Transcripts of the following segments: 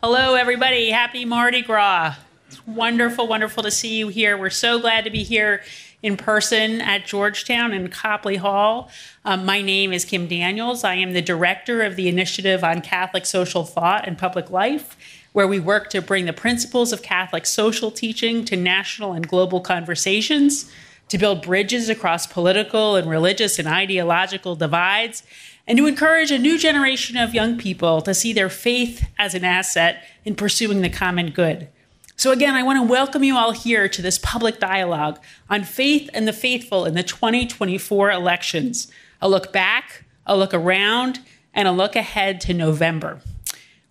Hello, everybody. Happy Mardi Gras. It's wonderful, wonderful to see you here. We're so glad to be here in person at Georgetown in Copley Hall. My name is Kim Daniels. I am the director of the Initiative on Catholic Social Thought and Public Life, where we work to bring the principles of Catholic social teaching to national and global conversations, to build bridges across political and religious and ideological divides, and to encourage a new generation of young people to see their faith as an asset in pursuing the common good. So again, I want to welcome you all here to this public dialogue on faith and the faithful in the 2024 elections. A look back, a look around, and a look ahead to November.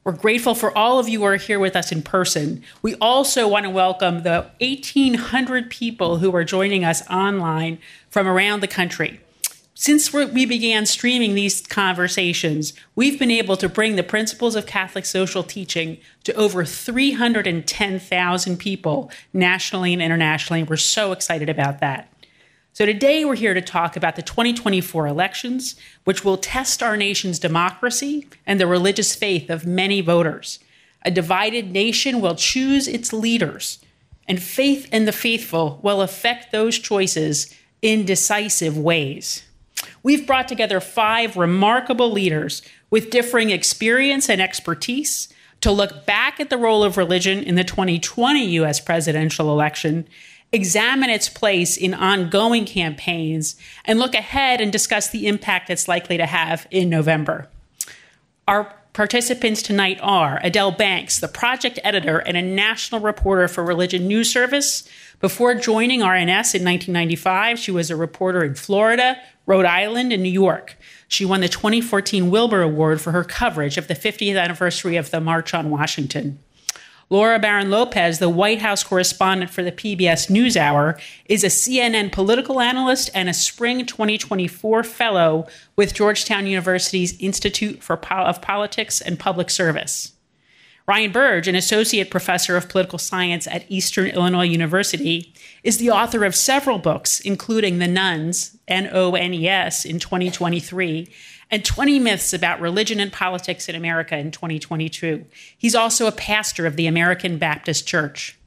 We're grateful for all of you who are here with us in person. We also want to welcome the 1,800 people who are joining us online from around the country. Since we began streaming these conversations, we've been able to bring the principles of Catholic social teaching to over 310,000 people nationally and internationally. We're so excited about that. So today we're here to talk about the 2024 elections, which will test our nation's democracy and the religious faith of many voters. A divided nation will choose its leaders, and faith in the faithful will affect those choices in decisive ways. We've brought together 5 remarkable leaders with differing experience and expertise to look back at the role of religion in the 2020 U.S. presidential election, examine its place in ongoing campaigns, and look ahead and discuss the impact it's likely to have in November. Our participants tonight are Adele Banks, the project editor and a national reporter for Religion News Service. Before joining RNS in 1995, she was a reporter in Florida, Rhode Island, and New York. She won the 2014 Wilbur Award for her coverage of the 50th anniversary of the March on Washington. Laura Barron Lopez, the White House correspondent for the PBS NewsHour, is a CNN political analyst and a spring 2024 fellow with Georgetown University's Institute of Politics and Public Service. Ryan Burge, an associate professor of political science at Eastern Illinois University, is the author of several books, including The Nones, N-O-N-E-S, in 2023, and 20 Myths About Religion and Politics in America in 2022. He's also a pastor of the American Baptist Church.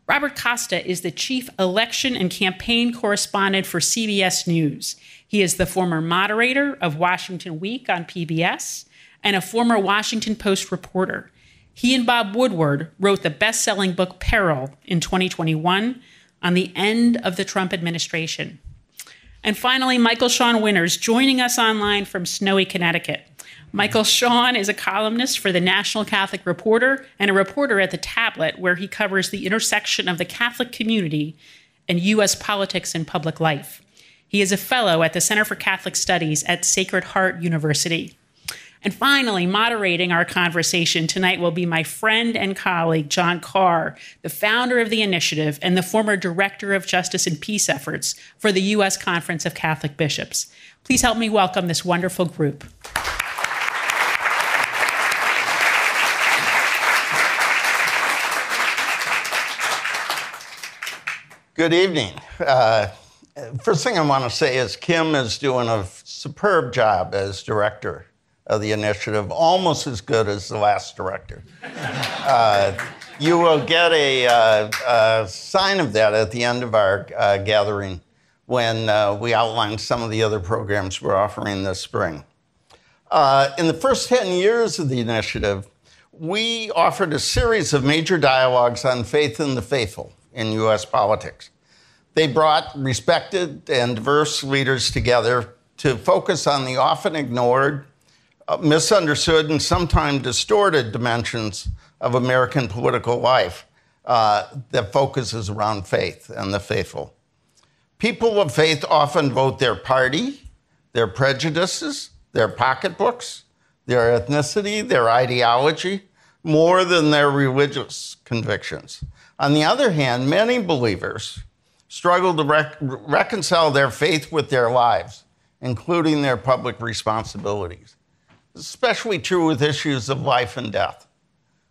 Robert Costa is the chief election and campaign correspondent for CBS News. He is the former moderator of Washington Week on PBS and a former Washington Post reporter. He and Bob Woodward wrote the best-selling book Peril in 2021 on the end of the Trump administration. And finally, Michael Sean Winters, joining us online from snowy Connecticut. Michael Sean is a columnist for the National Catholic Reporter and a reporter at The Tablet, where he covers the intersection of the Catholic community and U.S. politics and public life. He is a fellow at the Center for Catholic Studies at Sacred Heart University. And finally, moderating our conversation tonight will be my friend and colleague, John Carr, the founder of the initiative and the former director of justice and peace efforts for the U.S. Conference of Catholic Bishops. Please help me welcome this wonderful group. Good evening. First thing I want to say is Kim is doing a superb job as director of the initiative, almost as good as the last director. You will get a sign of that at the end of our gathering when we outline some of the other programs we're offering this spring. In the first 10 years of the initiative, we offered a series of major dialogues on faith and the faithful in U.S. politics. They brought respected and diverse leaders together to focus on the often ignored, misunderstood, and sometimes distorted dimensions of American political life that focuses around faith and the faithful. People of faith often vote their party, their prejudices, their pocketbooks, their ethnicity, their ideology, more than their religious convictions. On the other hand, many believers struggle to reconcile their faith with their lives, including their public responsibilities. Especially true with issues of life and death,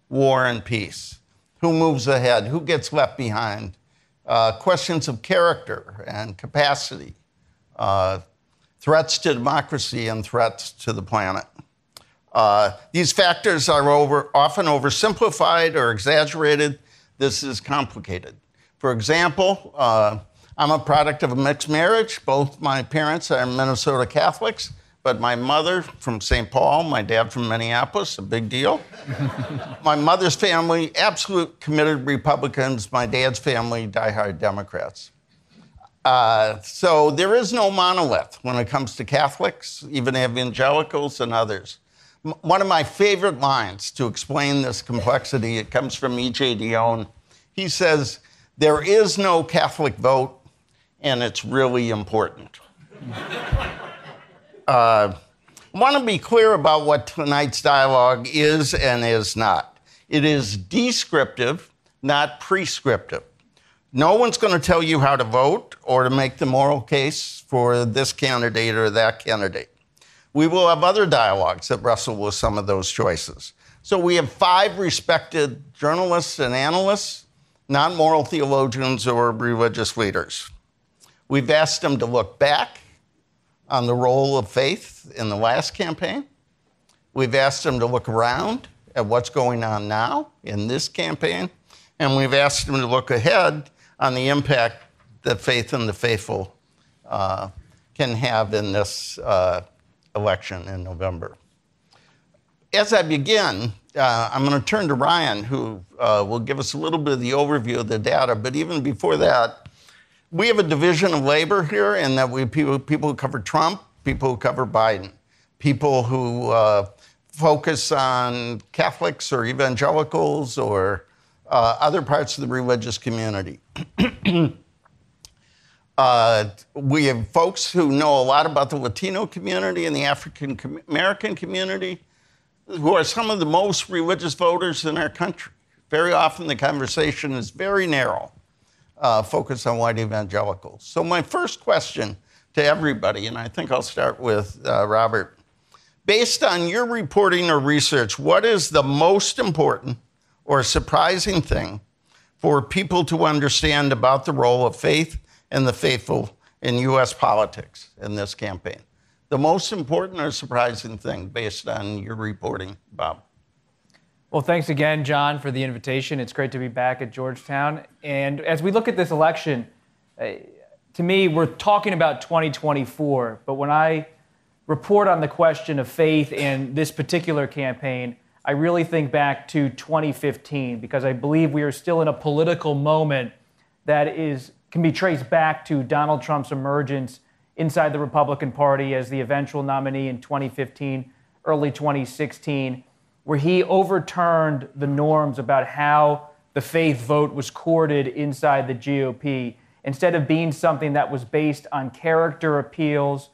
war and peace, who moves ahead, who gets left behind, questions of character and capacity, threats to democracy and threats to the planet. These factors are often oversimplified or exaggerated. This is complicated. For example, I'm a product of a mixed marriage. Both my parents are Minnesota Catholics, but my mother from St. Paul, my dad from Minneapolis, a big deal. My mother's family, absolute committed Republicans. My dad's family, diehard Democrats. So there is no monolith when it comes to Catholics, even evangelicals and others. One of my favorite lines to explain this complexity, it comes from E.J. Dionne. He says, "There is no Catholic vote, and it's really important." I want to be clear about what tonight's dialogue is and is not. It is descriptive, not prescriptive. No one's going to tell you how to vote or to make the moral case for this candidate or that candidate. We will have other dialogues that wrestle with some of those choices. So we have 5 respected journalists and analysts, not moral theologians or religious leaders. We've asked them to look back on the role of faith in the last campaign. We've asked them to look around at what's going on now in this campaign. And we've asked them to look ahead on the impact that faith in the faithful can have in this election in November. As I begin, I'm going to turn to Ryan, who will give us a little bit of the overview of the data. But even before that, we have a division of labor here in that we have people who cover Trump, people who cover Biden, people who focus on Catholics or evangelicals or other parts of the religious community. We have folks who know a lot about the Latino community and the African American community, who are some of the most religious voters in our country. Very often the conversation is very narrow, focused on white evangelicals. So my first question to everybody, and I think I'll start with Robert. Based on your reporting or research, what is the most important or surprising thing for people to understand about the role of faith and the faithful in U.S. politics in this campaign? The most important or surprising thing based on your reporting, Bob? Well, thanks again, John, for the invitation. It's great to be back at Georgetown. And as we look at this election, to me, we're talking about 2024. But when I report on the question of faith in this particular campaign, I really think back to 2015, because I believe we are still in a political moment that can be traced back to Donald Trump's emergence inside the Republican Party as the eventual nominee in 2015, early 2016, where he overturned the norms about how the faith vote was courted inside the GOP. Instead of being something that was based on character appeals,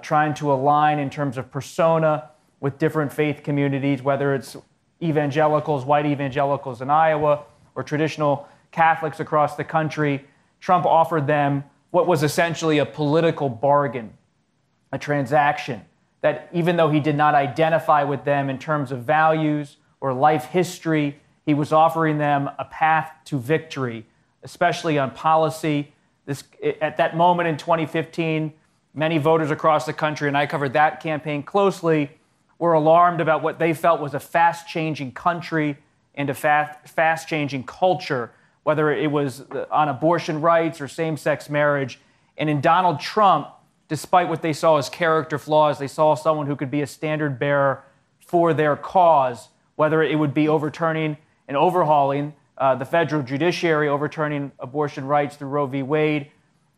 trying to align in terms of persona with different faith communities, whether it's evangelicals, white evangelicals in Iowa, or traditional Catholics across the country, Trump offered them what was essentially a political bargain, a transaction, that even though he did not identify with them in terms of values or life history, he was offering them a path to victory, especially on policy. At that moment in 2015, many voters across the country, and I covered that campaign closely, were alarmed about what they felt was a fast-changing country and a fast-changing culture, whether it was on abortion rights or same-sex marriage. And in Donald Trump, despite what they saw as character flaws, they saw someone who could be a standard bearer for their cause, whether it would be overturning and overhauling the federal judiciary, overturning abortion rights through Roe v. Wade,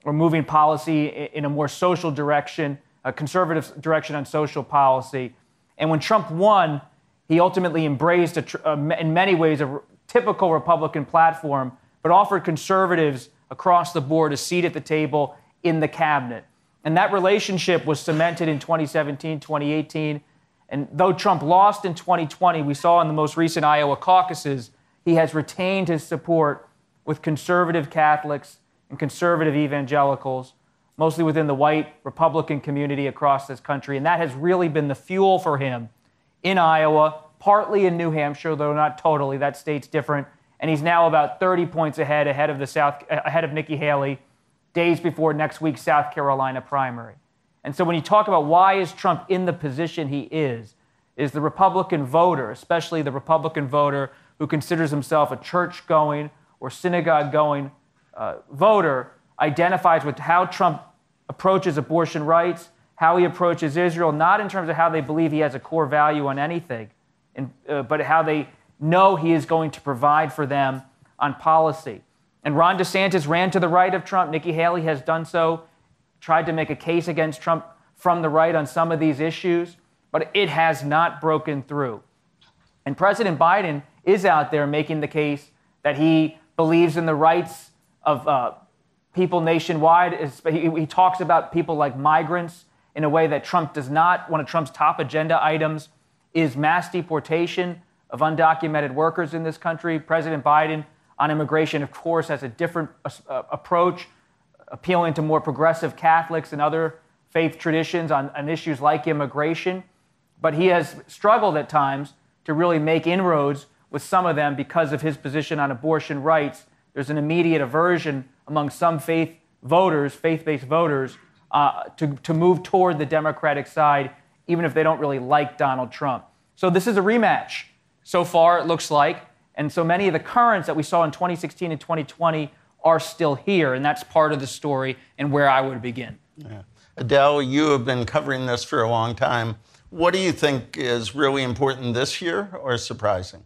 or moving policy in a more social direction, a conservative direction on social policy. And when Trump won, he ultimately embraced, in many ways, a typical Republican platform, but offered conservatives across the board a seat at the table in the cabinet. And that relationship was cemented in 2017, 2018. And though Trump lost in 2020, we saw in the most recent Iowa caucuses, he has retained his support with conservative Catholics and conservative evangelicals, mostly within the white Republican community across this country. And that has really been the fuel for him in Iowa, partly in New Hampshire, though not totally. That state's different. And he's now about 30 points ahead of Nikki Haley, days before next week's South Carolina primary. And so when you talk about why is Trump in the position he is, is the Republican voter, especially the Republican voter who considers himself a church-going or synagogue-going voter, identifies with how Trump approaches abortion rights, how he approaches Israel, not in terms of how they believe he has a core value on anything, but how they know he is going to provide for them on policy. And Ron DeSantis ran to the right of Trump. Nikki Haley has done so, tried to make a case against Trump from the right on some of these issues, but it has not broken through. And President Biden is out there making the case that he believes in the rights of people nationwide. He talks about people like migrants in a way that Trump does not. One of Trump's top agenda items is mass deportation of undocumented workers in this country. President Biden on immigration, of course, has a different approach, appealing to more progressive Catholics and other faith traditions on issues like immigration. But he has struggled at times to really make inroads with some of them because of his position on abortion rights. There's an immediate aversion among some faith-based voters, to move toward the Democratic side, even if they don't really like Donald Trump. So this is a rematch. So far, it looks like. And so many of the currents that we saw in 2016 and 2020 are still here. And that's part of the story and where I would begin. Yeah. Adele, you have been covering this for a long time. What do you think is really important this year or surprising?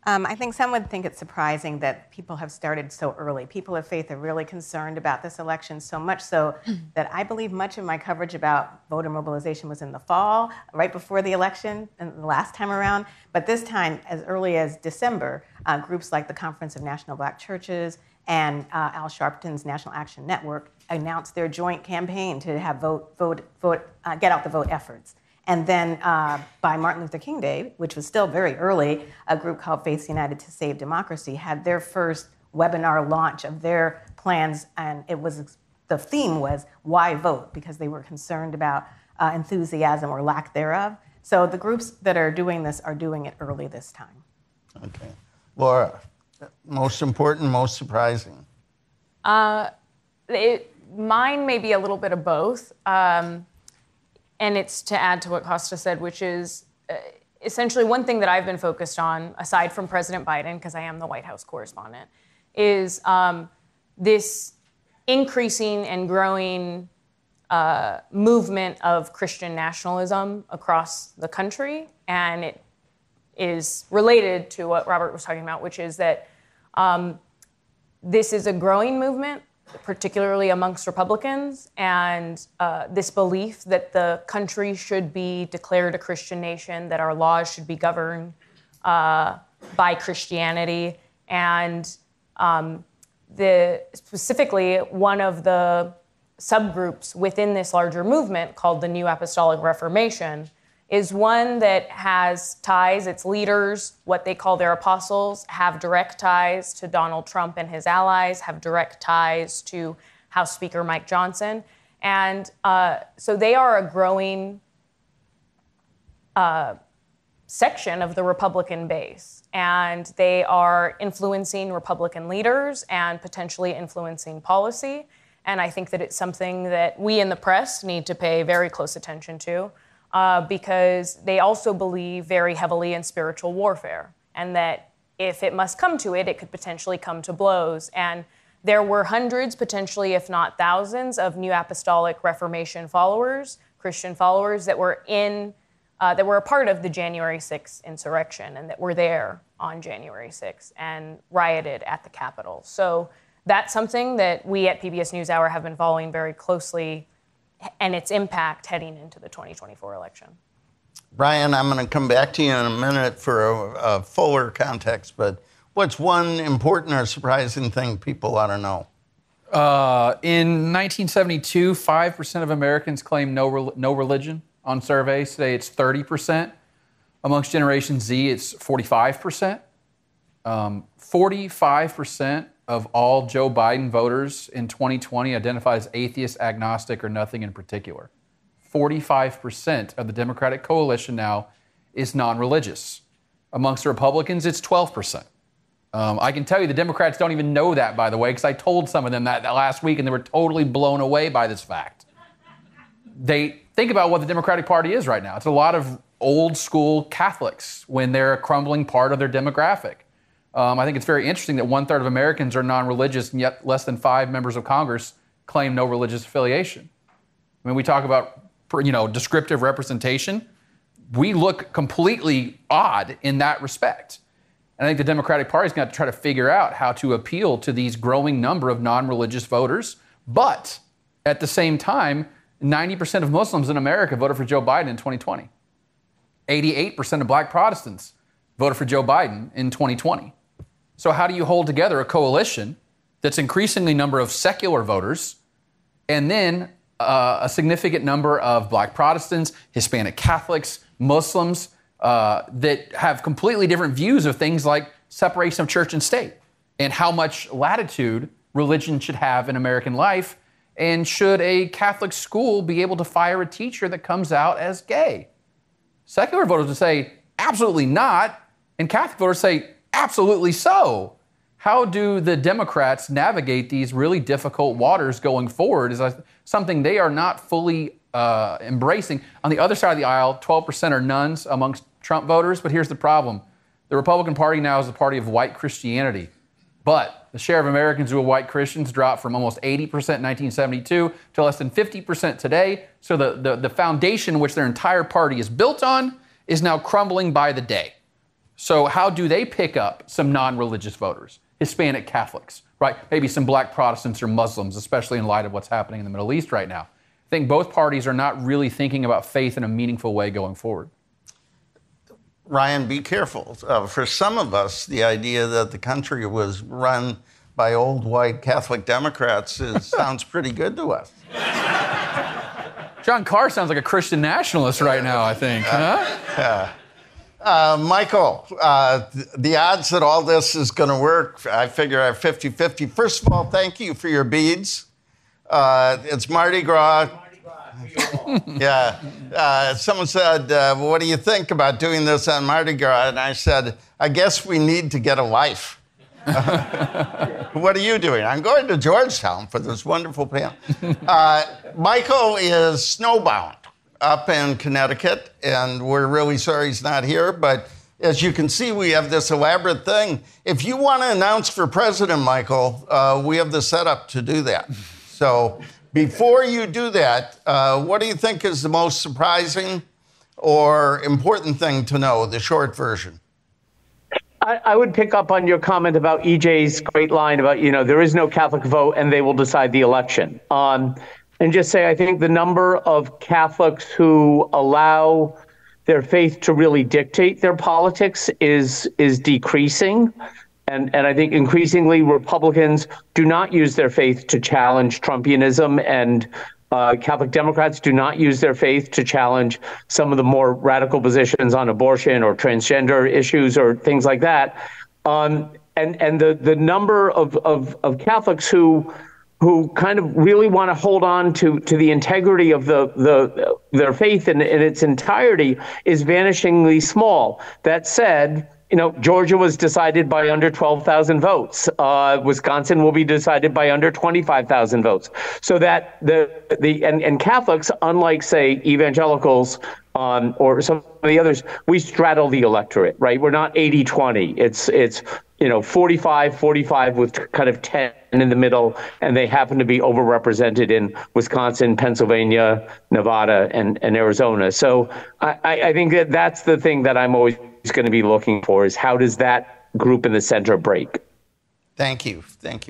I think some would think it's surprising that people have started so early. People of faith are really concerned about this election, so much so that I believe much of my coverage about voter mobilization was in the fall, right before the election, and the last time around. But this time, as early as December, groups like the Conference of National Black Churches and Al Sharpton's National Action Network announced their joint campaign to have get out the vote efforts. And then by Martin Luther King Day, which was still very early, a group called Faiths United to Save Democracy had their first webinar launch of their plans, and the theme was why vote, because they were concerned about enthusiasm or lack thereof. So the groups that are doing this are doing it early this time. Okay. Laura, most important, most surprising? Mine may be a little bit of both. And it's to add to what Costa said, which is essentially one thing that I've been focused on, aside from President Biden, because I am the White House correspondent, is this increasing and growing movement of Christian nationalism across the country. And it is related to what Robert was talking about, which is that this is a growing movement, particularly amongst Republicans, and this belief that the country should be declared a Christian nation, that our laws should be governed by Christianity. And specifically, one of the subgroups within this larger movement, called the New Apostolic Reformation, is one that has ties. Its leaders, what they call their apostles, have direct ties to Donald Trump and his allies, have direct ties to House Speaker Mike Johnson. And so they are a growing section of the Republican base. And they are influencing Republican leaders and potentially influencing policy. And I think that it's something that we in the press need to pay very close attention to. Because they also believe very heavily in spiritual warfare, and that if it must come to it, it could potentially come to blows. And there were hundreds, potentially if not thousands, of New Apostolic Reformation followers, Christian followers, that were a part of the January 6th insurrection and that were there on January 6th and rioted at the Capitol. So that's something that we at PBS NewsHour have been following very closely, and its impact heading into the 2024 election. Brian, I'm going to come back to you in a minute for a fuller context, but what's one important or surprising thing people ought to know? In 1972, 5% of Americans claimed no religion on surveys. Today it's 30%. Amongst Generation Z, it's 45%. 45% of all Joe Biden voters in 2020 identify as atheist, agnostic, or nothing in particular. 45% of the Democratic coalition now is non-religious. Amongst the Republicans, it's 12%. I can tell you the Democrats don't even know that, by the way, because I told some of them that last week, and they were totally blown away by this fact. They think about what the Democratic Party is right now. It's a lot of old school Catholics when they're a crumbling part of their demographic. I think it's very interesting that 1/3 of Americans are non-religious, and yet less than 5 members of Congress claim no religious affiliation. I mean, we talk about, descriptive representation. We look completely odd in that respect. And I think the Democratic Party is going to have to try to figure out how to appeal to these growing number of non-religious voters. But at the same time, 90% of Muslims in America voted for Joe Biden in 2020. 88% of black Protestants voted for Joe Biden in 2020. So how do you hold together a coalition that's increasingly number of secular voters and then a significant number of black Protestants, Hispanic Catholics, Muslims, that have completely different views of things like separation of church and state and how much latitude religion should have in American life? And should a Catholic school be able to fire a teacher that comes out as gay? Secular voters would say, absolutely not. And Catholic voters say, absolutely so. How do the Democrats navigate these really difficult waters going forward is something they are not fully embracing. On the other side of the aisle, 12% are nones amongst Trump voters, but here's the problem. The Republican Party now is the party of white Christianity, but the share of Americans who are white Christians dropped from almost 80% in 1972 to less than 50% today. So the foundation which their entire party is built on is now crumbling by the day. So how do they pick up some non-religious voters, Hispanic Catholics, right? Maybe some black Protestants or Muslims, especially in light of what's happening in the Middle East right now. I think both parties are not really thinking about faith in a meaningful way going forward. Ryan, be careful. For some of us, the idea that the country was run by old white Catholic Democrats sounds pretty good to us. John Carr sounds like a Christian nationalist right now, I think. Michael, the odds that all this is going to work, I figure are 50-50. First of all, thank you for your beads. It's Mardi Gras. Yeah. Someone said, what do you think about doing this on Mardi Gras? And I said, I guess we need to get a life. What are you doing? I'm going to Georgetown for this wonderful panel. Michael is snowbound up in Connecticut, and we're really sorry he's not here. But as you can see, we have this elaborate thing. If you want to announce for president, Michael, we have the setup to do that. So before you do that, what do you think is the most surprising or important thing to know, the short version? I would pick up on your comment about EJ's great line about, there is no Catholic vote and they will decide the election. And just say, I think the number of Catholics who allow their faith to really dictate their politics is decreasing. And I think increasingly Republicans do not use their faith to challenge Trumpianism, and Catholic Democrats do not use their faith to challenge some of the more radical positions on abortion or transgender issues or things like that. And the number of Catholics who kind of really want to hold on to the integrity of their faith in its entirety is vanishingly small. That said, Georgia was decided by under 12,000 votes. Wisconsin will be decided by under 25,000 votes. So that and Catholics, unlike say evangelicals or some of the others, we straddle the electorate, right? We're not 80-20. It's 45-45 with kind of 10 in the middle, and they happen to be overrepresented in Wisconsin, Pennsylvania, Nevada, and Arizona. So I think that's the thing that I'm always going to be looking for is how does that group in the center break? Thank you,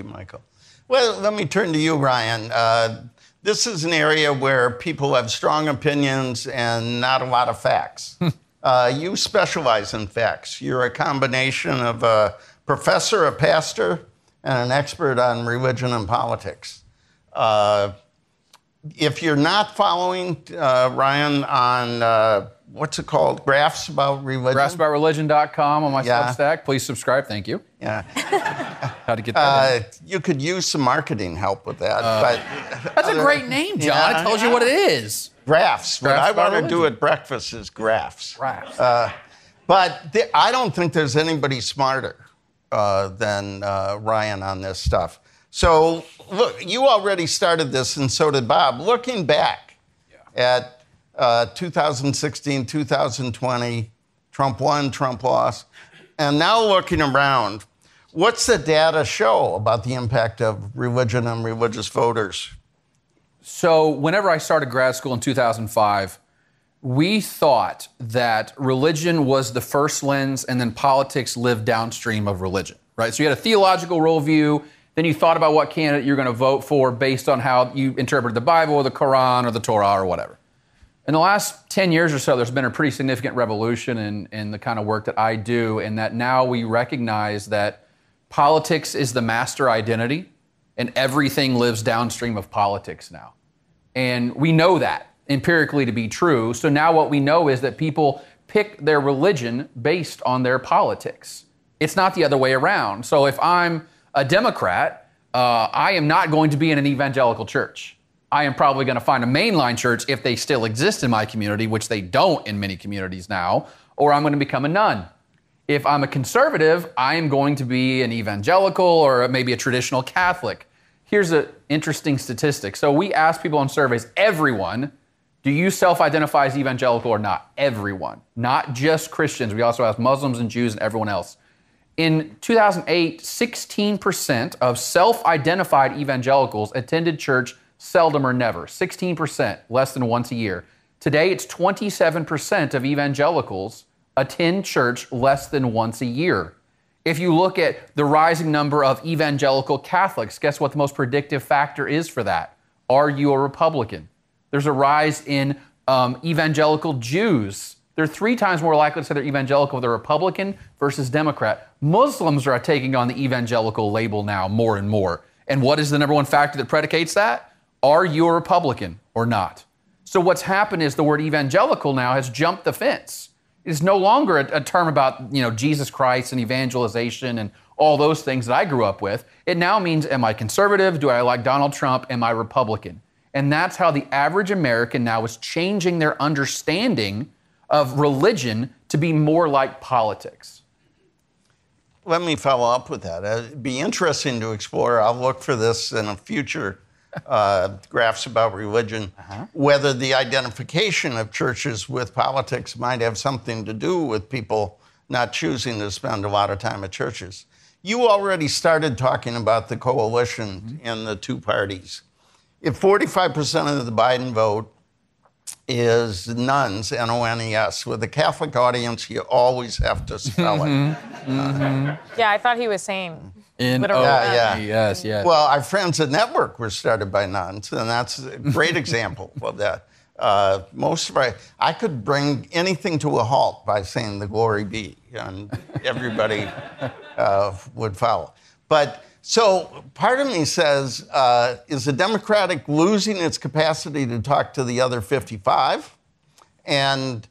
Michael. Well, let me turn to you, Ryan. This is an area where people have strong opinions and not a lot of facts. You specialize in facts. You're a combination of a professor, a pastor, and an expert on religion and politics. If you're not following Ryan on what's it called? Graphs About Religion? Graphsaboutreligion.com on my Substack. Please subscribe. Thank you. Yeah. How to get that you could use some marketing help with that. That's a great name, John. Yeah, it tells you what it is. Graphs. What I want to do at breakfast is graphs. But I don't think there's anybody smarter than Ryan on this stuff. So, look, you already started this, and so did Bob. Looking back at 2016, 2020, Trump won, Trump lost. And now looking around, what's the data show about the impact of religion on religious voters? So whenever I started grad school in 2005, we thought that religion was the first lens and then politics lived downstream of religion, right? So you had a theological worldview, then you thought about what candidate you're going to vote for based on how you interpreted the Bible or the Quran or the Torah or whatever. In the last 10 years or so, there's been a pretty significant revolution in the kind of work that I do, in that now we recognize that politics is the master identity and everything lives downstream of politics now. And we know that empirically to be true. So now what we know is that people pick their religion based on their politics. It's not the other way around. So if I'm a Democrat, I am not going to be in an evangelical church. I am probably going to find a mainline church if they still exist in my community, which they don't in many communities now, or I'm going to become a nun. If I'm a conservative, I am going to be an evangelical or maybe a traditional Catholic. Here's an interesting statistic. So we asked people on surveys, everyone, do you self-identify as evangelical or not? Everyone, not just Christians. We also asked Muslims and Jews and everyone else. In 2008, 16% of self-identified evangelicals attended church seldom or never. 16%, less than once a year. Today, it's 27% of evangelicals attend church less than once a year. If you look at the rising number of evangelical Catholics, guess what the most predictive factor is for that? Are you a Republican? There's a rise in evangelical Jews. They're 3 times more likely to say they're evangelical if they're Republican versus Democrat. Muslims are taking on the evangelical label now more and more. And what is the number one factor that predicates that? Are you a Republican or not? So what's happened is the word evangelical now has jumped the fence. It is no longer a term about, Jesus Christ and evangelization and all those things that I grew up with. It now means, am I conservative? Do I like Donald Trump? Am I Republican? And that's how the average American now is changing their understanding of religion to be more like politics. Let me follow up with that. It'd be interesting to explore. I'll look for this in a future graphs about religion, whether the identification of churches with politics might have something to do with people not choosing to spend a lot of time at churches. You already started talking about the coalition in the two parties. If 45% of the Biden vote is nuns, N-O-N-E-S, with a Catholic audience, you always have to spell it. Yeah, I thought he was saying. Yes. Well, our Friends at Network were started by nuns, and that's a great example of that. I could bring anything to a halt by saying the glory be, and everybody would follow. But so part of me says, is the Democratic losing its capacity to talk to the other 55? And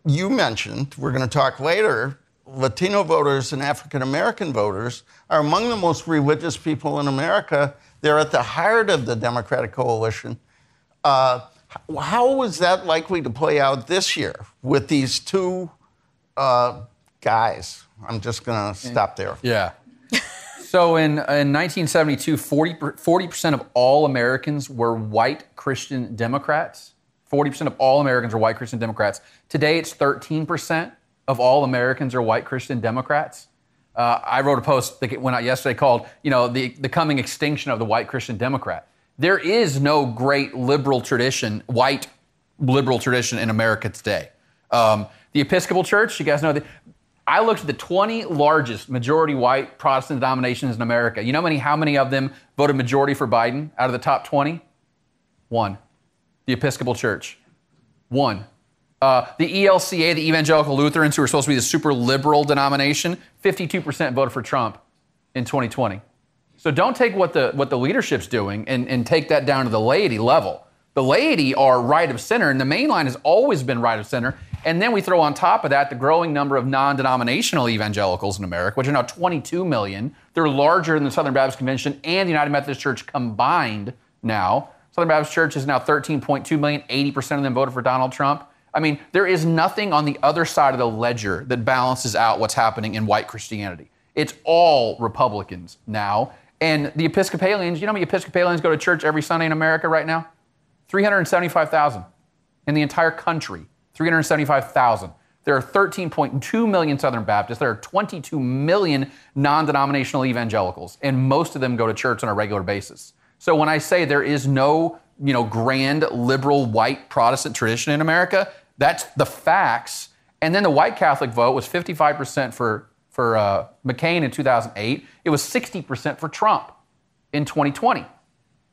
you mentioned, we're going to talk later, Latino voters and African-American voters are among the most religious people in America. They're at the heart of the Democratic coalition. How is that likely to play out this year with these two guys? I'm just going to stop there. Yeah. So in 1972, 40% of all Americans were white Christian Democrats. 40% of all Americans are white Christian Democrats. Today, it's 13% of all Americans are white Christian Democrats. I wrote a post that went out yesterday called, the coming extinction of the white Christian Democrat. There is no great liberal tradition, white liberal tradition in America today. The Episcopal Church, you guys know that. I looked at the 20 largest majority white Protestant denominations in America. You know how many of them voted majority for Biden out of the top 20? 1. The Episcopal Church. 1. The ELCA, the Evangelical Lutherans, who are supposed to be the super liberal denomination, 52% voted for Trump in 2020. So don't take what the leadership's doing and take that down to the laity level. The laity are right of center, and the main line has always been right of center. And then we throw on top of that the growing number of non-denominational evangelicals in America, which are now 22 million. They're larger than the Southern Baptist Convention and the United Methodist Church combined now. Southern Baptist Church is now 13.2 million. 80% of them voted for Donald Trump. I mean, there is nothing on the other side of the ledger that balances out what's happening in white Christianity. It's all Republicans now. And the Episcopalians, you know how many Episcopalians go to church every Sunday in America right now? 375,000. in the entire country, 375,000. There are 13.2 million Southern Baptists. There are 22 million non-denominational evangelicals, and most of them go to church on a regular basis. So when I say there is no, grand liberal white Protestant tradition in America, that's the facts. And then the white Catholic vote was 55% for McCain in 2008. It was 60% for Trump in 2020.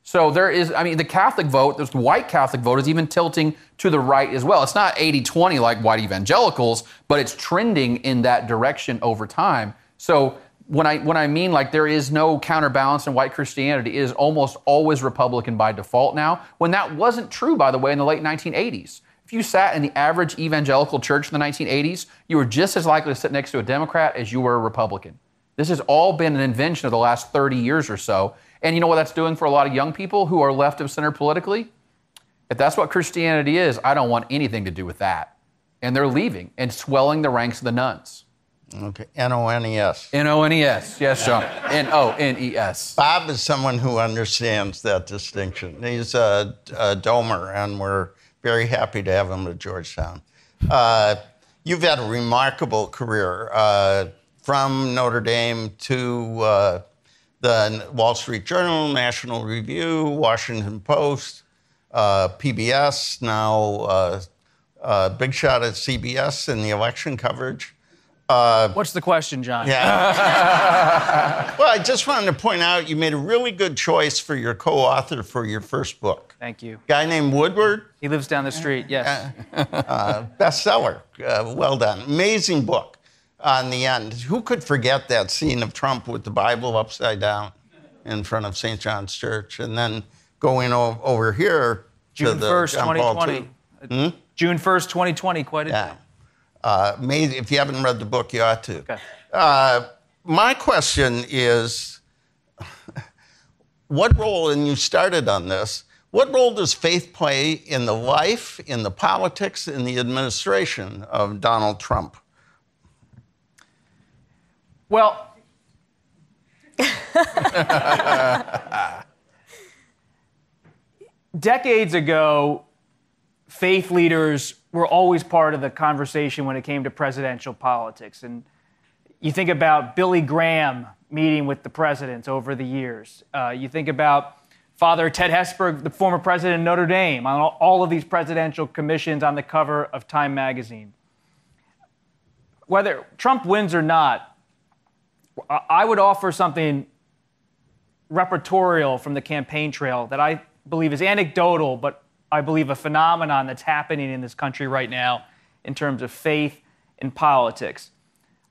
So the Catholic vote, the white Catholic vote is even tilting to the right as well. It's not 80-20 like white evangelicals, but it's trending in that direction over time. So when I mean like there is no counterbalance in white Christianity, it is almost always Republican by default now, when that wasn't true, by the way, in the late 1980s. If you sat in the average evangelical church in the 1980s, you were just as likely to sit next to a Democrat as you were a Republican. This has all been an invention of the last 30 years or so. And you know what that's doing for a lot of young people who are left of center politically? If that's what Christianity is, I don't want anything to do with that. And they're leaving and swelling the ranks of the nuns. Okay, N-O-N-E-S. N-O-N-E-S, yes, Sean. N-O-N-E-S. Bob is someone who understands that distinction. He's a domer, and we're very happy to have him at Georgetown. You've had a remarkable career from Notre Dame to the Wall Street Journal, National Review, Washington Post, PBS, now big shot at CBS in the election coverage. What's the question, John? Yeah. Well, I just wanted to point out you made a really good choice for your co-author for your first book. Thank you. Guy named Woodward. He lives down the street, yes. Bestseller. Well done. Amazing book. On the end, who could forget that scene of Trump with the Bible upside down in front of St. John's Church, and then going over here June to the 1st, John 2020. June 1st, 2020, quite a day. Amazing. If you haven't read the book, you ought to. Okay. My question is, what role, and you started on this, what role does faith play in the life, in the politics, in the administration of Donald Trump? Well, decades ago, faith leaders were always part of the conversation when it came to presidential politics. And you think about Billy Graham meeting with the presidents over the years. You think about Father Ted Hesburgh, the former president of Notre Dame, on all of these presidential commissions on the cover of Time magazine. Whether Trump wins or not, I would offer something repertorial from the campaign trail that I believe is anecdotal, but I believe a phenomenon that's happening in this country right now in terms of faith and politics.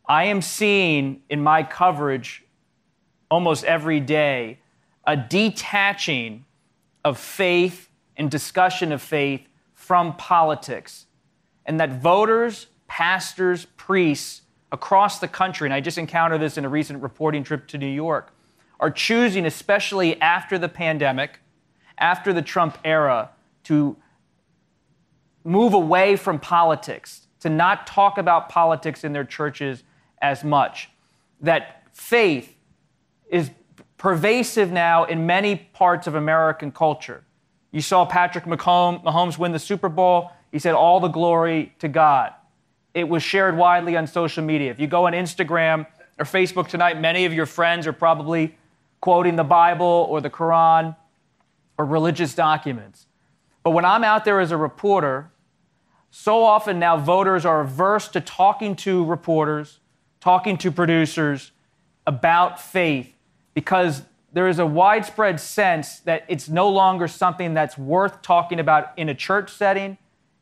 I am seeing in my coverage almost every day a detaching of faith and discussion of faith from politics, and that voters, pastors, priests across the country, and I just encountered this in a recent reporting trip to New York, are choosing, especially after the pandemic, after the Trump era, to move away from politics, to not talk about politics in their churches as much. That faith is pervasive now in many parts of American culture. You saw Patrick Mahomes win the Super Bowl. He said, "All the glory to God." It was shared widely on social media. If you go on Instagram or Facebook tonight, many of your friends are probably quoting the Bible or the Quran or religious documents. But when I'm out there as a reporter, so often now voters are averse to talking to reporters, talking to producers about faith, because there is a widespread sense that it's no longer something that's worth talking about in a church setting,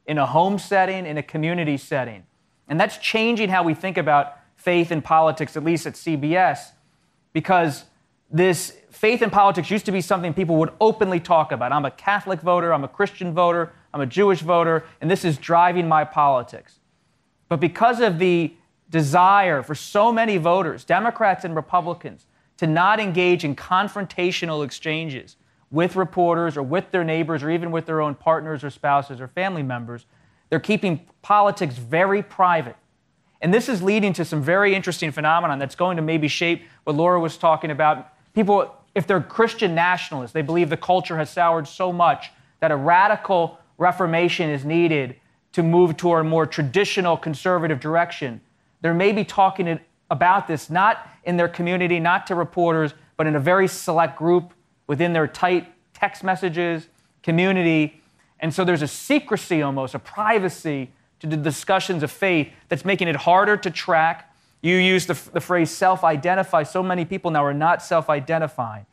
in a home setting, in a community setting. And that's changing how we think about faith and politics, at least at CBS, because this faith and politics used to be something people would openly talk about. I'm a Catholic voter, I'm a Christian voter, I'm a Jewish voter, and this is driving my politics. But because of the desire for so many voters, Democrats and Republicans, to not engage in confrontational exchanges with reporters or with their neighbors or even with their own partners or spouses or family members, they're keeping politics very private. And this is leading to some very interesting phenomenon that's going to maybe shape what Laura was talking about. People, if they're Christian nationalists, they believe the culture has soured so much that a radical reformation is needed to move toward a more traditional conservative direction, they're maybe talking about this not in their community, not to reporters, but in a very select group within their tight text messages, community. And so there's a secrecy almost, a privacy to the discussions of faith that's making it harder to track. You use the phrase self-identify. So many people now are not self-identifying.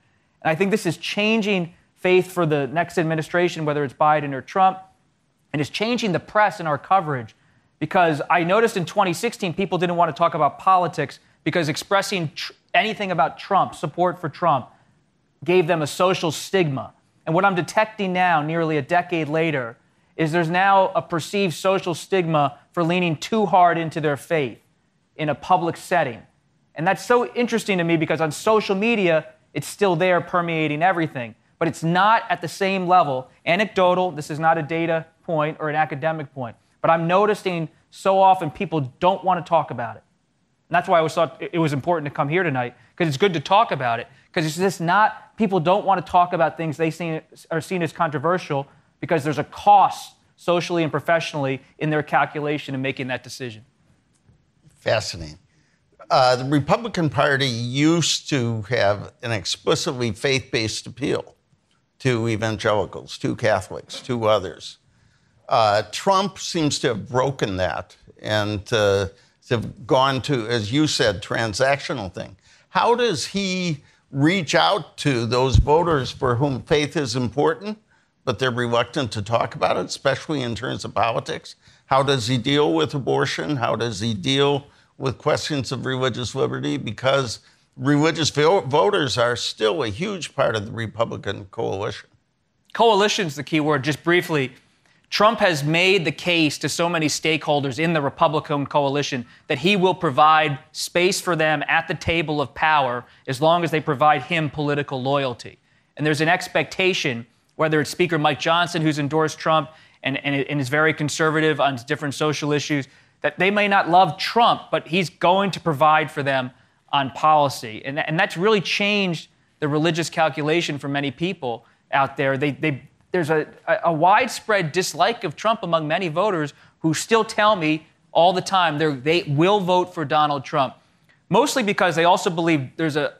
And I think this is changing faith for the next administration, whether it's Biden or Trump, and it's changing the press and our coverage. Because I noticed in 2016, people didn't want to talk about politics because expressing anything about Trump, support for Trump, gave them a social stigma. And what I'm detecting now, nearly a decade later, is there's now a perceived social stigma for leaning too hard into their faith in a public setting. And that's so interesting to me because on social media, it's still there permeating everything. But it's not at the same level. Anecdotal, this is not a data point or an academic point. But I'm noticing so often people don't want to talk about it. And that's why I thought it was important to come here tonight, because it's good to talk about it. Because it's just not, people don't want to talk about things they are seen as controversial because there's a cost socially and professionally in their calculation in making that decision. Fascinating. The Republican Party used to have an explicitly faith-based appeal to evangelicals, to Catholics, to others. Trump seems to have broken that and have gone to, as you said, transactional thing. How does he reach out to those voters for whom faith is important, but they're reluctant to talk about it, especially in terms of politics? How does he deal with abortion? How does he deal with questions of religious liberty? Because religious voters are still a huge part of the Republican coalition. Coalition's the key word. Just briefly, Trump has made the case to so many stakeholders in the Republican coalition that he will provide space for them at the table of power as long as they provide him political loyalty. And there's an expectation, whether it's Speaker Mike Johnson, who's endorsed Trump and is very conservative on different social issues, that they may not love Trump, but he's going to provide for them on policy. And that's really changed the religious calculation for many people out there. There's a widespread dislike of Trump among many voters who still tell me all the time they will vote for Donald Trump, mostly because they also believe there's a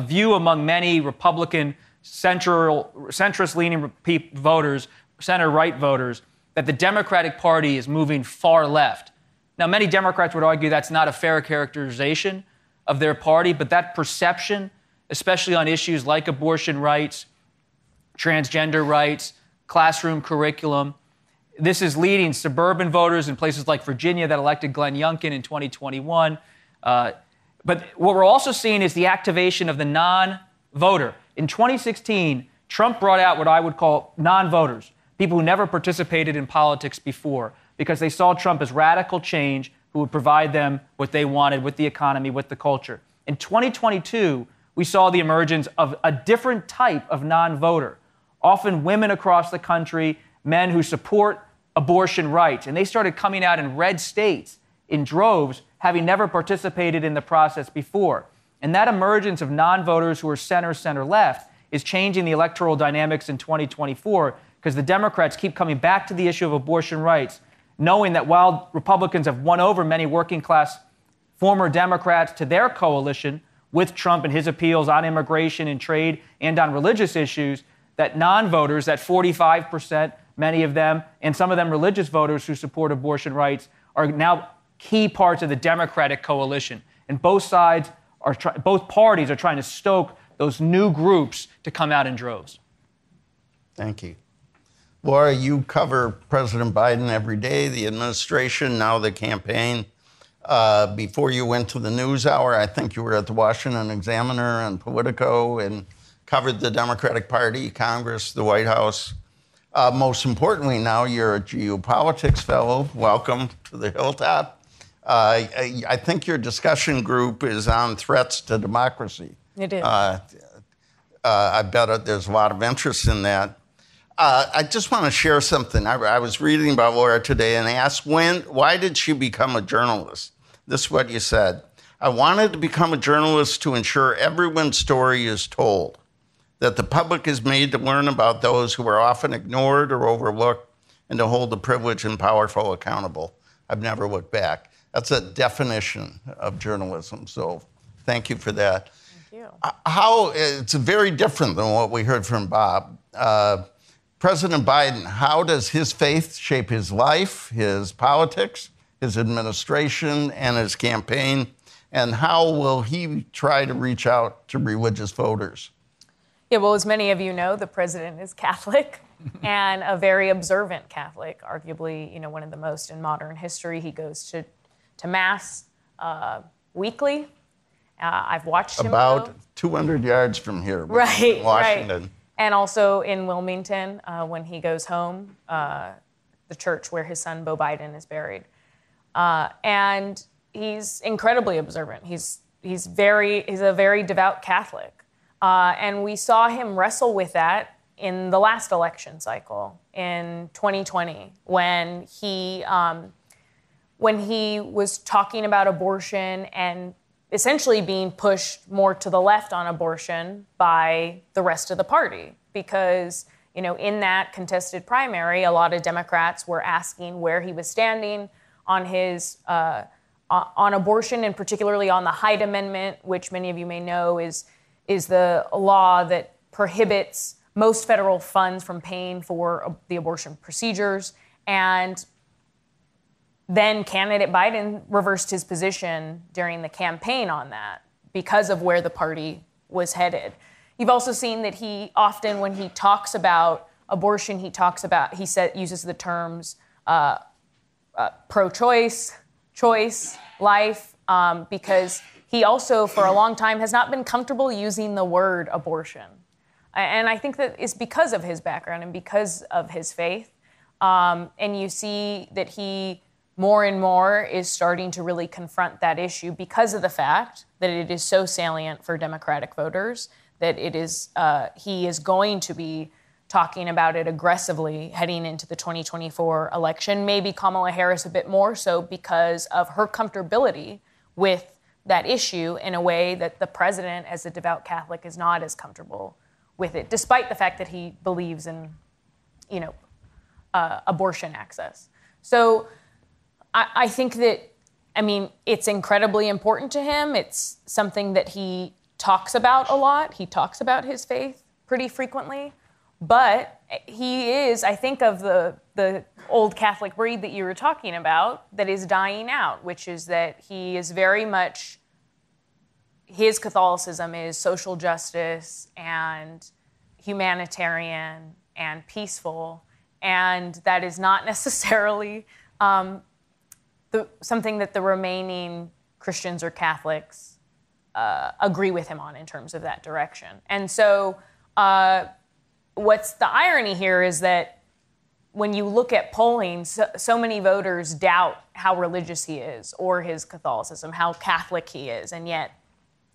view among many Republican centrist-leaning voters, center-right voters, that the Democratic Party is moving far left. Now, many Democrats would argue that's not a fair characterization of their party, but that perception, especially on issues like abortion rights, transgender rights, classroom curriculum. This is leading suburban voters in places like Virginia that elected Glenn Youngkin in 2021. But what we're also seeing is the activation of the non-voter. In 2016, Trump brought out what I would call non-voters, people who never participated in politics before, because they saw Trump as radical change who would provide them what they wanted with the economy, with the culture. In 2022, we saw the emergence of a different type of non-voter, often women across the country, men who support abortion rights. And they started coming out in red states in droves, having never participated in the process before. And that emergence of non-voters who are center-left is changing the electoral dynamics in 2024 because the Democrats keep coming back to the issue of abortion rights, knowing that while Republicans have won over many working-class former Democrats to their coalition with Trump and his appeals on immigration and trade and on religious issues, that non-voters, that 45%, many of them, and some of them religious voters who support abortion rights, are now key parts of the Democratic coalition. And both parties are trying to stoke those new groups to come out in droves. Thank you. Laura, you cover President Biden every day, the administration, now the campaign. Before you went to the NewsHour, I think you were at the Washington Examiner and Politico and covered the Democratic Party, Congress, the White House. Most importantly, now you're a geopolitics fellow. Welcome to the Hilltop. I think your discussion group is on threats to democracy. It is. I bet there's a lot of interest in that. I just want to share something. I was reading about Laura today and asked, why did she become a journalist? This is what you said. I wanted to become a journalist to ensure everyone's story is told, that the public is made to learn about those who are often ignored or overlooked, and to hold the privileged and powerful accountable. I've never looked back. That's a definition of journalism. So thank you for that. Thank you. How it's very different than what we heard from Bob. President Biden, how does his faith shape his life, his politics, his administration, and his campaign? And how will he try to reach out to religious voters? Yeah, well, as many of you know, the president is Catholic and a very observant Catholic, arguably, one of the most in modern history. He goes to Mass weekly. I've watched him about go. 200 yards from here, Right, in Washington. Right. And also in Wilmington, when he goes home, the church where his son Beau Biden is buried. And he's incredibly observant. He's a very devout Catholic. And we saw him wrestle with that in the last election cycle in 2020 when he was talking about abortion and essentially being pushed more to the left on abortion by the rest of the party. Because, in that contested primary, a lot of Democrats were asking where he was standing on his on abortion, and particularly on the Hyde Amendment, which many of you may know is the law that prohibits most federal funds from paying for the abortion procedures. And then candidate Biden reversed his position during the campaign on that because of where the party was headed. You've also seen that he often, when he talks about abortion, he uses the terms pro-choice, choice, life, because he also, for a long time, has not been comfortable using the word abortion. And I think that is because of his background and because of his faith. And you see that he more and more is starting to really confront that issue because of the fact that it is so salient for Democratic voters, that he is going to be talking about it aggressively heading into the 2024 election. Maybe Kamala Harris a bit more so because of her comfortability with that issue in a way that the president, as a devout Catholic, is not as comfortable with it, despite the fact that he believes in, abortion access. So I think that, it's incredibly important to him. It's something that he talks about a lot. He talks about his faith pretty frequently. But he is, I think, of the old Catholic breed that you were talking about that is dying out, which is that he is very much, his Catholicism is social justice and humanitarian and peaceful. And that is not necessarily something that the remaining Christians or Catholics agree with him on in terms of that direction. And so what's the irony here is that when you look at polling, so many voters doubt how religious he is or his Catholicism, how Catholic he is, and yet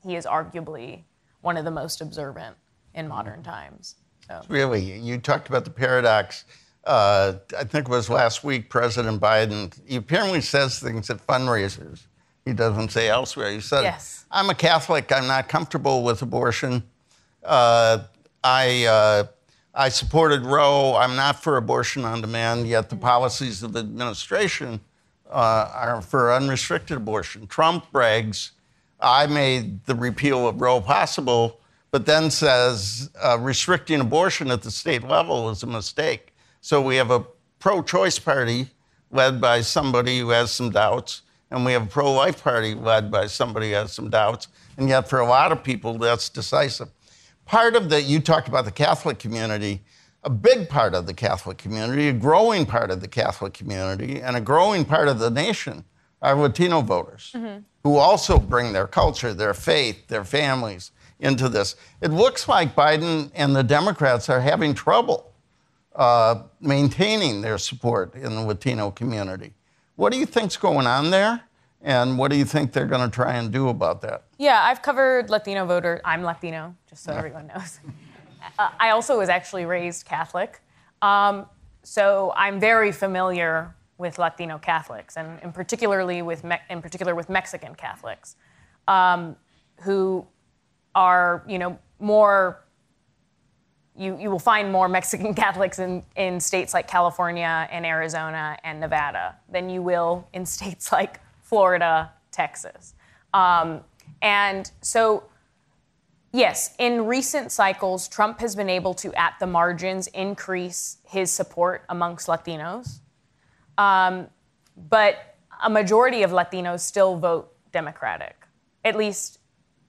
he is arguably one of the most observant in modern times. So. Really, you talked about the paradox. I think it was last week, President Biden, he apparently says things at fundraisers he doesn't say elsewhere. He said, yes. I'm a Catholic. I'm not comfortable with abortion. I supported Roe. I'm not for abortion on demand, yet the policies of the administration are for unrestricted abortion. Trump brags, I made the repeal of Roe possible, but then says restricting abortion at the state level is a mistake. So we have a pro-choice party led by somebody who has some doubts, and we have a pro-life party led by somebody who has some doubts, and yet for a lot of people, that's decisive. Part of you talked about the Catholic community, a big part of the Catholic community, a growing part of the Catholic community, and a growing part of the nation are Latino voters who also bring their culture, their faith, their families into this. It looks like Biden and the Democrats are having trouble maintaining their support in the Latino community. What do you think's going on there? And what do you think they're going to try and do about that? Yeah, I've covered Latino voters. I'm Latino, just so everyone knows. I also was actually raised Catholic. So I'm very familiar with Latino Catholics, and in particular with Mexican Catholics, who are, more you will find more Mexican Catholics in states like California and Arizona and Nevada than you will in states like Florida, Texas. And so, yes, in recent cycles, Trump has been able to, at the margins, increase his support amongst Latinos. But a majority of Latinos still vote Democratic, at least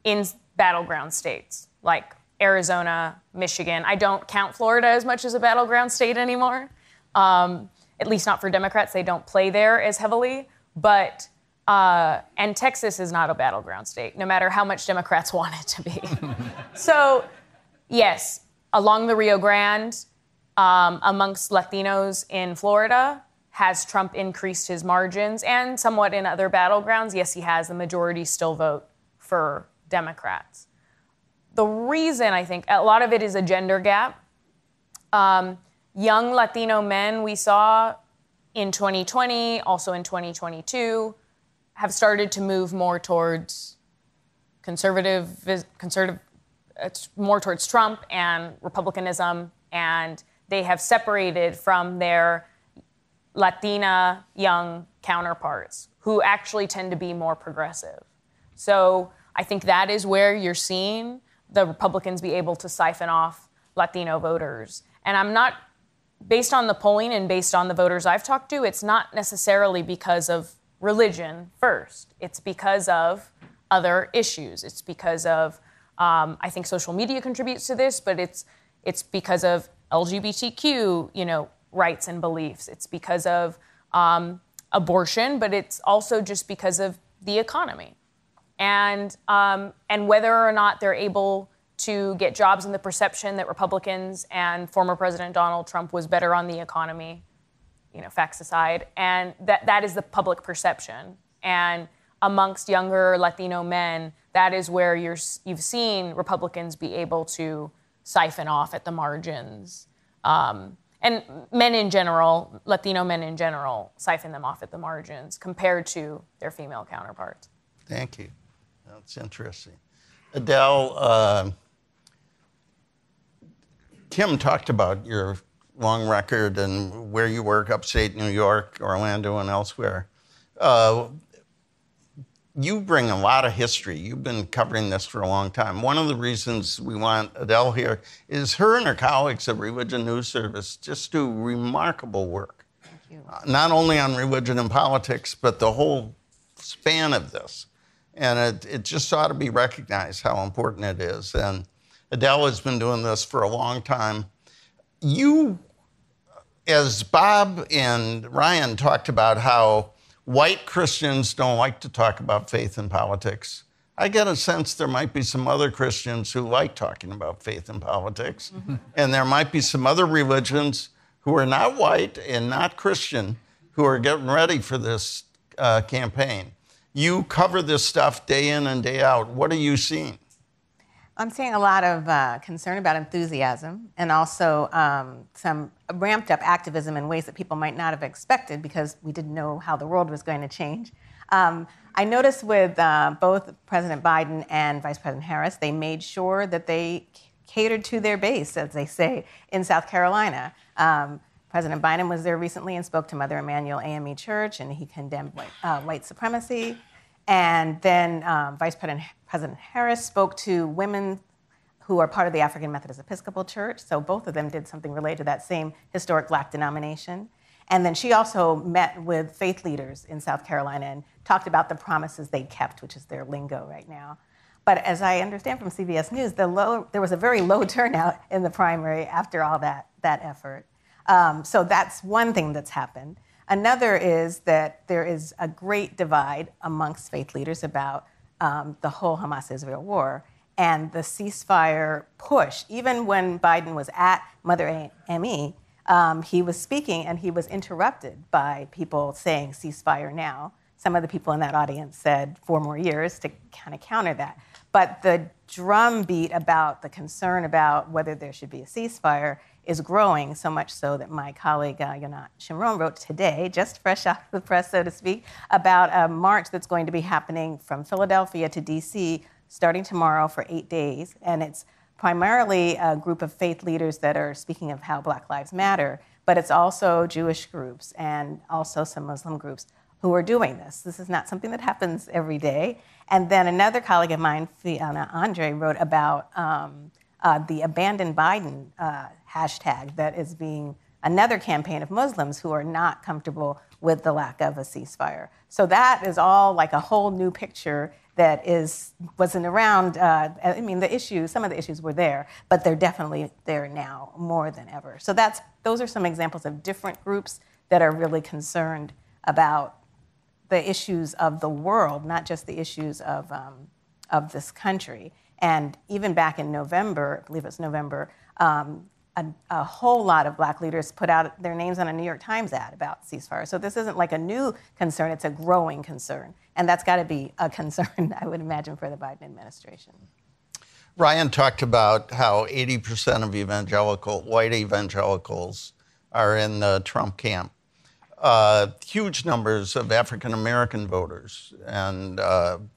in battleground states like Arizona, Michigan. I don't count Florida as much as a battleground state anymore, at least not for Democrats. They don't play there as heavily. But and Texas is not a battleground state, no matter how much Democrats want it to be. So, yes, along the Rio Grande, amongst Latinos in Florida, has Trump increased his margins? And somewhat in other battlegrounds, yes, he has. The majority still vote for Democrats. The reason, I think, a lot of it is a gender gap. Young Latino men we saw in 2020, also in 2022, have started to move more towards conservative, more towards Trump and Republicanism, and they have separated from their Latina young counterparts who actually tend to be more progressive. So I think that is where you're seeing the Republicans be able to siphon off Latino voters. And I'm not, based on the polling and based on the voters I've talked to, it's not necessarily because of religion first. It's because of other issues. It's because of, I think social media contributes to this, but it's because of LGBTQ, rights and beliefs. It's because of abortion, but it's also just because of the economy. And whether or not they're able to get jobs in the perception that Republicans and former President Donald Trump was better on the economy, facts aside, and that is the public perception. And amongst younger Latino men, that is where you've seen Republicans be able to siphon off at the margins. And men in general, Latino men in general, siphon them off at the margins compared to their female counterparts. Thank you. That's interesting. Adele, Kim talked about your long record and where you work, upstate New York, Orlando, and elsewhere. You bring a lot of history. You've been covering this for a long time. One of the reasons we want Adele here is her and her colleagues at Religion News Service just do remarkable work. Thank you. Not only on religion and politics, but the whole span of this. And it just ought to be recognized how important it is. And Adele has been doing this for a long time. You, as Bob and Ryan talked about how white Christians don't like to talk about faith and politics, I get a sense there might be some other Christians who like talking about faith and politics. Mm-hmm. And there might be some other religions who are not white and not Christian who are getting ready for this campaign. You cover this stuff day in and day out. What are you seeing? I'm seeing a lot of concern about enthusiasm and also some ramped up activism in ways that people might not have expected because we didn't know how the world was going to change. I noticed with both President Biden and Vice President Harris, they made sure that they catered to their base, as they say, in South Carolina. President Biden was there recently and spoke to Mother Emanuel AME Church, and he condemned white supremacy. And then Vice President Harris spoke to women who are part of the African Methodist Episcopal Church. So both of them did something related to that same historic Black denomination. And then she also met with faith leaders in South Carolina and talked about the promises they kept, which is their lingo right now. But as I understand from CBS News, there was a very low turnout in the primary after all that effort. So that's one thing that's happened. Another is that there is a great divide amongst faith leaders about the whole Hamas-Israel war and the ceasefire push. Even when Biden was at Mother AME, he was speaking and he was interrupted by people saying ceasefire now. Some of the people in that audience said 4 more years to kind of counter that. But the drumbeat about the concern about whether there should be a ceasefire is growing, so much so that my colleague, Yonat Shimron, wrote today, just fresh out of the press, so to speak, about a march that's going to be happening from Philadelphia to D.C. starting tomorrow for 8 days. And it's primarily a group of faith leaders that are speaking of how Black Lives Matter, but it's also Jewish groups and also some Muslim groups who are doing this. This is not something that happens every day. And then another colleague of mine, Fiona Andre, wrote about the Abandon Biden hashtag that is being another campaign of Muslims who are not comfortable with the lack of a ceasefire. So that is all like a whole new picture that wasn't around. I mean, some of the issues were there, but they're definitely there now more than ever. So those are some examples of different groups that are really concerned about the issues of the world, not just the issues of this country. And even back in November, I believe it's November, a whole lot of Black leaders put out their names on a New York Times ad about ceasefire. So this isn't like a new concern, it's a growing concern. And that's got to be a concern, I would imagine, for the Biden administration. Ryan talked about how 80% of white evangelicals are in the Trump camp. Huge numbers of African-American voters, and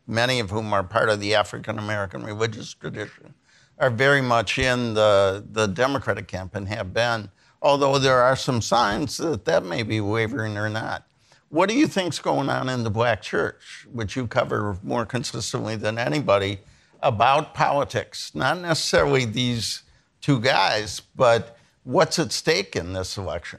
many of whom are part of the African-American religious tradition, are very much in the Democratic camp and have been, although there are some signs that may be wavering or not. What do you think's going on in the Black church, which you cover more consistently than anybody, about politics? Not necessarily these two guys, but what's at stake in this election?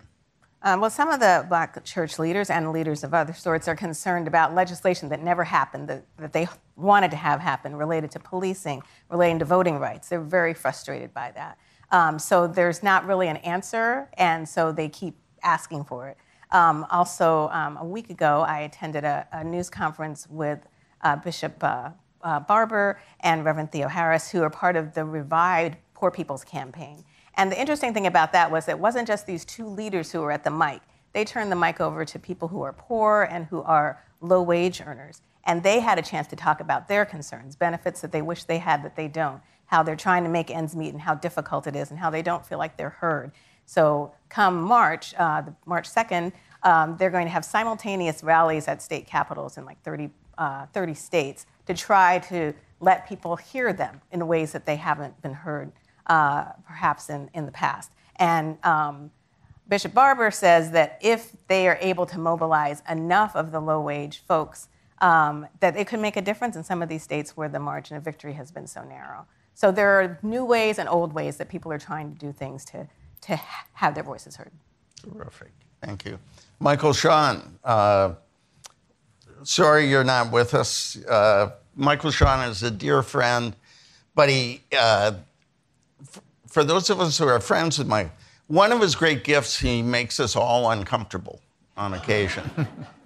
Well, some of the Black church leaders and leaders of other sorts are concerned about legislation that never happened, that they wanted to have happen, related to policing, relating to voting rights. They're very frustrated by that. So there's not really an answer, and so they keep asking for it. Also, a week ago, I attended a news conference with Bishop Barber and Reverend Theo Harris, who are part of the Revived Poor People's Campaign. And the interesting thing about that was it wasn't just these two leaders who were at the mic. They turned the mic over to people who are poor and who are low-wage earners. And they had a chance to talk about their concerns, benefits that they wish they had that they don't, how they're trying to make ends meet and how difficult it is and how they don't feel like they're heard. So come March 2nd, they're going to have simultaneous rallies at state capitals in like 30 states to try to let people hear them in ways that they haven't been heard perhaps in the past. And Bishop Barber says that if they are able to mobilize enough of the low-wage folks, that it could make a difference in some of these states where the margin of victory has been so narrow. So there are new ways and old ways that people are trying to do things to have their voices heard. Terrific. Thank you. Michael Sean, sorry you're not with us. Michael Sean is a dear friend, but he, for those of us who are friends with Mike, one of his great gifts, he makes us all uncomfortable on occasion.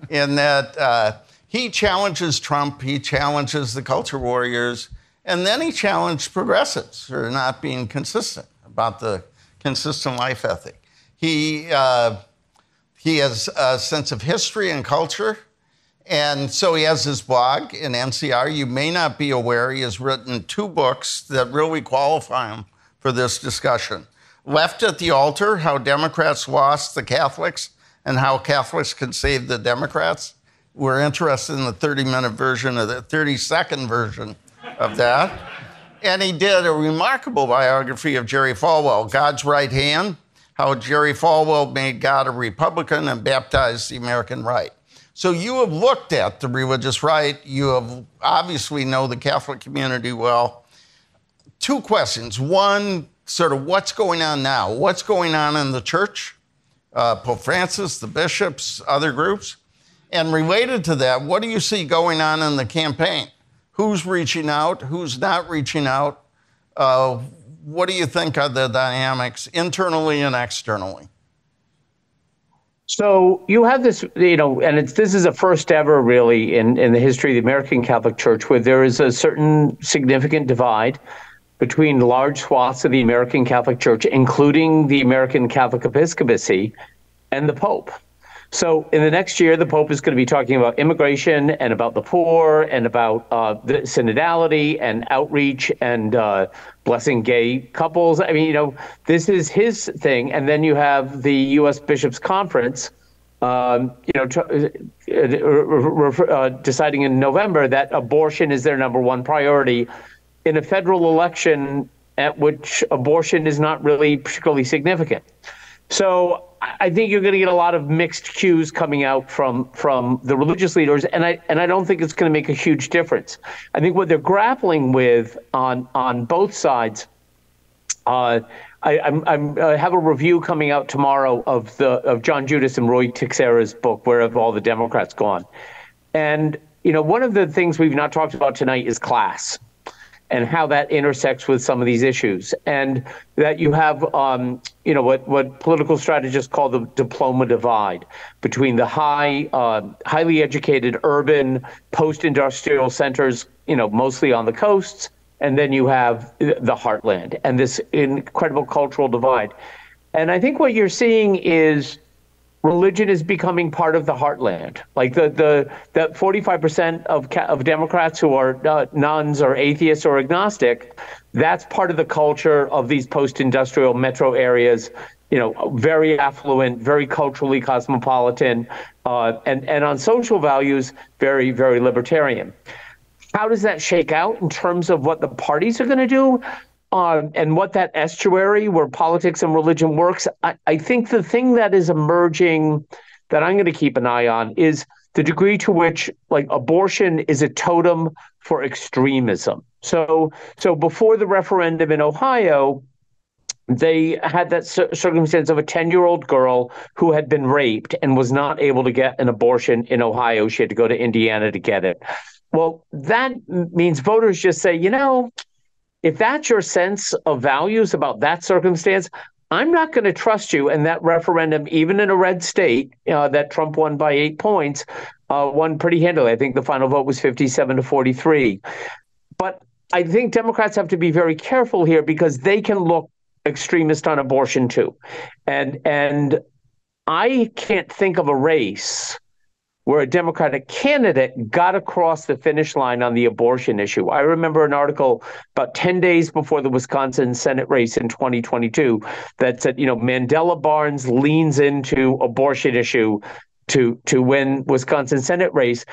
In that he challenges Trump, he challenges the culture warriors, and then he challenged progressives for not being consistent about the consistent life ethic. He has a sense of history and culture, and so he has his blog in NCR. You may not be aware he has written 2 books that really qualify him for this discussion. Left at the Altar, How Democrats Lost the Catholics and How Catholics Can Save the Democrats. We're interested in the 30-minute version of the 30-second version of that. And he did a remarkable biography of Jerry Falwell, God's Right Hand, how Jerry Falwell made God a Republican and baptized the American right. So you have looked at the religious right. You have obviously know the Catholic community well. 2 questions. One, sort of what's going on now? What's going on in the church? Pope Francis, the bishops, other groups. And related to that, what do you see going on in the campaign? Who's reaching out? Who's not reaching out? What do you think are the dynamics internally and externally? So you have this, and this is a first ever really in the history of the American Catholic Church where there is a certain significant divide between large swaths of the American Catholic Church, including the American Catholic Episcopacy and the Pope. So in the next year, the Pope is going to be talking about immigration and about the poor and about the synodality and outreach and blessing gay couples. I mean, this is his thing. And then you have the U.S. Bishops' Conference, deciding in November that abortion is their number 1 priority. In a federal election, at which abortion is not really particularly significant. So I think you're going to get a lot of mixed cues coming out from the religious leaders, and I don't think it's going to make a huge difference. I think what they're grappling with on both sides. I have a review coming out tomorrow of John Judas and Roy Teixeira's book, Where Have All the Democrats Gone? And one of the things we've not talked about tonight is class, and how that intersects with some of these issues, and that you have, what political strategists call the diploma divide between the highly educated urban post-industrial centers, mostly on the coasts, and then you have the heartland, and this incredible cultural divide. And I think what you're seeing is religion is becoming part of the heartland. Like that 45% of Democrats who are nuns or atheists or agnostic, that's part of the culture of these post-industrial metro areas. Very affluent, very culturally cosmopolitan, and on social values, very, very libertarian. How does that shake out in terms of what the parties are going to do? And what that estuary where politics and religion works, I think the thing that is emerging that I'm going to keep an eye on is the degree to which abortion is a totem for extremism. So before the referendum in Ohio, they had that circumstance of a 10-year-old girl who had been raped and was not able to get an abortion in Ohio. She had to go to Indiana to get it. Well, that means voters just say, if that's your sense of values about that circumstance, I'm not going to trust you. And that referendum, even in a red state that Trump won by 8 points, won pretty handily. I think the final vote was 57-43. But I think Democrats have to be very careful here because they can look extremist on abortion too. And I can't think of a race where a Democratic candidate got across the finish line on the abortion issue. I remember an article about 10 days before the Wisconsin Senate race in 2022 that said, Mandela Barnes leans into abortion issue to win Wisconsin Senate race.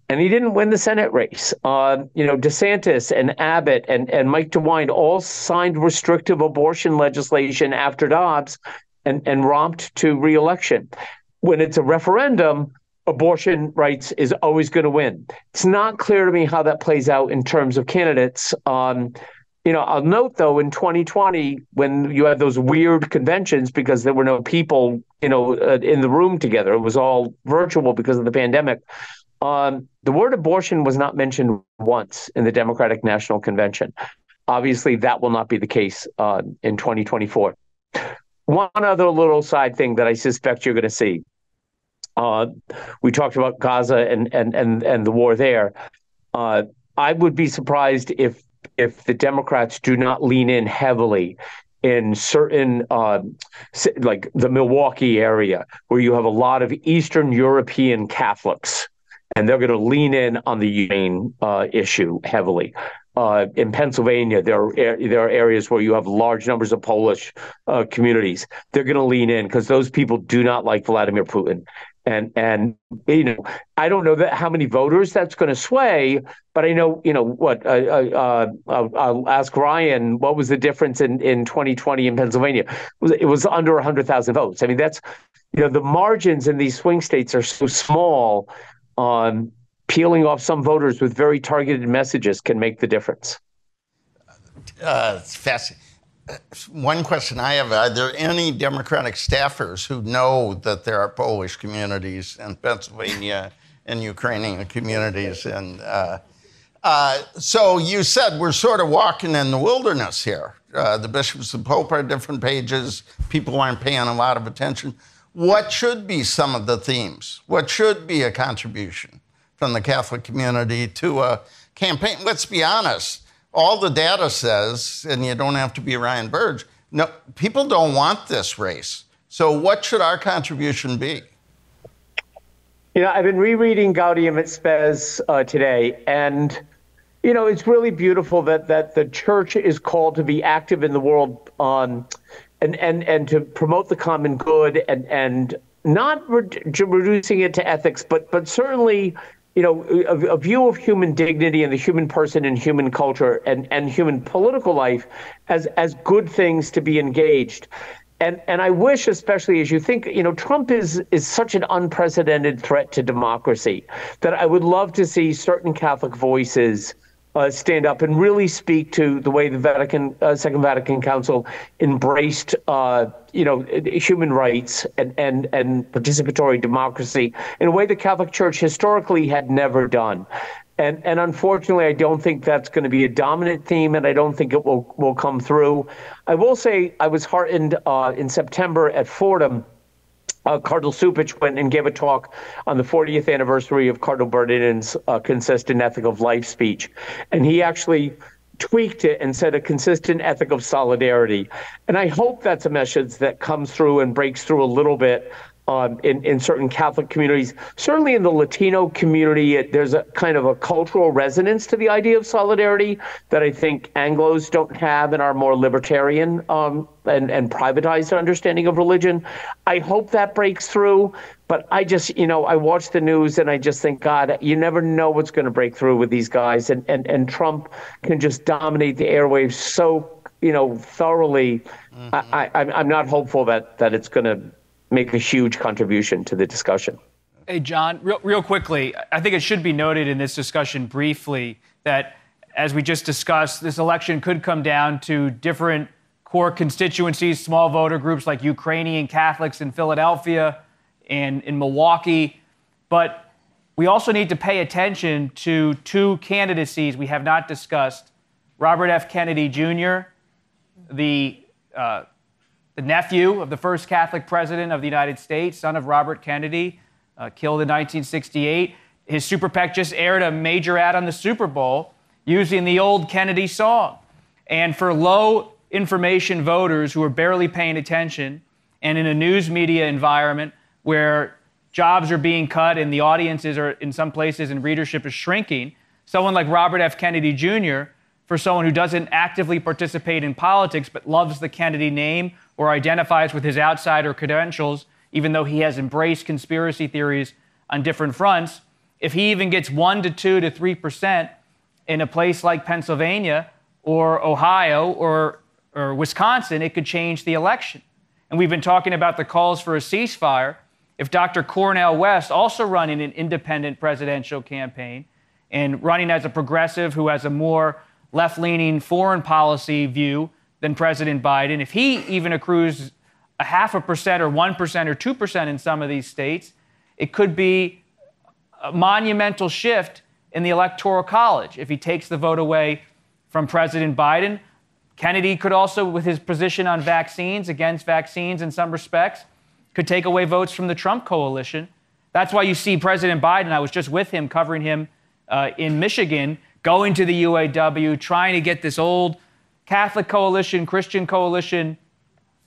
And he didn't win the Senate race. DeSantis and Abbott and Mike DeWine all signed restrictive abortion legislation after Dobbs and romped to re-election. When it's a referendum, abortion rights is always going to win. It's not clear to me how that plays out in terms of candidates. I'll note, though, in 2020, when you had those weird conventions because there were no people, in the room together, it was all virtual because of the pandemic. The word abortion was not mentioned once in the Democratic National Convention. Obviously, that will not be the case in 2024. One other little side thing that I suspect you're going to see. We talked about Gaza and the war there. I would be surprised if the Democrats do not lean in heavily in certain, like the Milwaukee area, where you have a lot of Eastern European Catholics, and they're going to lean in on the Ukraine issue heavily. In Pennsylvania, there are areas where you have large numbers of Polish communities. They're going to lean in because those people do not like Vladimir Putin. And I don't know how many voters that's going to sway, but I know, what, I'll ask Ryan, what was the difference in 2020 in Pennsylvania? It was under 100,000 votes. I mean, that's, the margins in these swing states are so small, peeling off some voters with very targeted messages can make the difference. It's fascinating. One question I have, are there any Democratic staffers who know that there are Polish communities in Pennsylvania and Ukrainian communities? And so you said we're sort of walking in the wilderness here. The bishops and pope are different pages. People aren't paying a lot of attention. What should be some of the themes? What should be a contribution from the Catholic community to a campaign? Let's be honest. All the data says, and you don't have to be Ryan Burge, no, people don't want this race. So what should our contribution be? I've been rereading Gaudium et Spes today, and, it's really beautiful that the church is called to be active in the world and to promote the common good and not reducing it to ethics, but certainly a view of human dignity and the human person and human culture and human political life as good things to be engaged. And I wish, especially as you think, Trump is such an unprecedented threat to democracy that I would love to see certain Catholic voices stand up and really speak to the way the Second Vatican Council embraced, human rights and participatory democracy in a way the Catholic Church historically had never done. And unfortunately, I don't think that's going to be a dominant theme, and I don't think it will come through. I will say I was heartened in September at Fordham. Cardinal Cupich went and gave a talk on the 40th anniversary of Cardinal Bernardin's consistent ethic of life speech. And he actually tweaked it and said a consistent ethic of solidarity. And I hope that's a message that comes through and breaks through a little bit in certain Catholic communities. Certainly in the Latino community, there's a kind of a cultural resonance to the idea of solidarity that I think Anglos don't have in our more libertarian and privatized understanding of religion. I hope that breaks through, but I just, I watch the news and I just think, God, you never know what's going to break through with these guys, and Trump can just dominate the airwaves so, thoroughly. Mm-hmm. I'm not hopeful that it's going to make a huge contribution to the discussion. Hey, John, real quickly, I think it should be noted in this discussion briefly that, as we just discussed, this election could come down to different core constituencies, small voter groups like Ukrainian Catholics in Philadelphia and in Milwaukee. But we also need to pay attention to two candidacies we have not discussed: Robert F. Kennedy Jr., the nephew of the first Catholic president of the United States, son of Robert Kennedy, killed in 1968. His super PAC just aired a major ad on the Super Bowl using the old Kennedy song. And for low information voters who are barely paying attention, and in a news media environment where jobs are being cut and the audiences are, in some places, and readership is shrinking, someone like Robert F. Kennedy Jr., for someone who doesn't actively participate in politics but loves the Kennedy name or identifies with his outsider credentials, even though he has embraced conspiracy theories on different fronts, if he even gets 1 to 2 to 3% in a place like Pennsylvania or Ohio or Wisconsin, it could change the election. And we've been talking about the calls for a ceasefire. If Dr. Cornel West, also running an independent presidential campaign and running as a progressive who has a more left-leaning foreign policy view than President Biden, if he even accrues 0.5% or 1% or 2% in some of these states, it could be a monumental shift in the Electoral College. If he takes the vote away from President Biden, Kennedy could also, with his position on vaccines, against vaccines in some respects, could take away votes from the Trump coalition. That's why you see President Biden, I was just with him, covering him in Michigan, going to the UAW, trying to get this old Catholic coalition, Christian coalition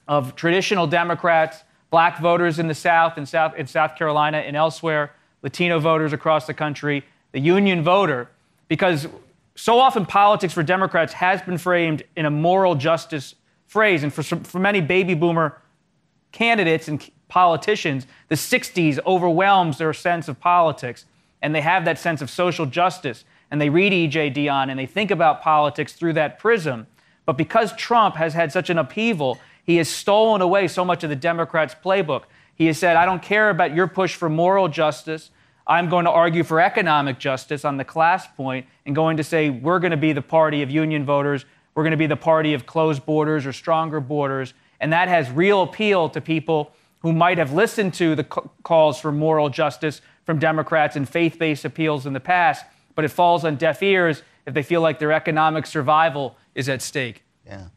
of traditional Democrats, black voters in the South, in South Carolina and elsewhere, Latino voters across the country, the union voter, because so often politics for Democrats has been framed in a moral justice phrase. And for many baby boomer candidates and politicians, the 60s overwhelms their sense of politics. And they have that sense of social justice. And they read E.J. Dionne and they think about politics through that prism. But because Trump has had such an upheaval, he has stolen away so much of the Democrats' playbook. He has said, I don't care about your push for moral justice. I'm going to argue for economic justice on the class point and going to say we're going to be the party of union voters. We're going to be the party of closed borders or stronger borders. And that has real appeal to people who might have listened to the calls for moral justice from Democrats and faith-based appeals in the past, but it falls on deaf ears if they feel like their economic survival is at stake. Yeah.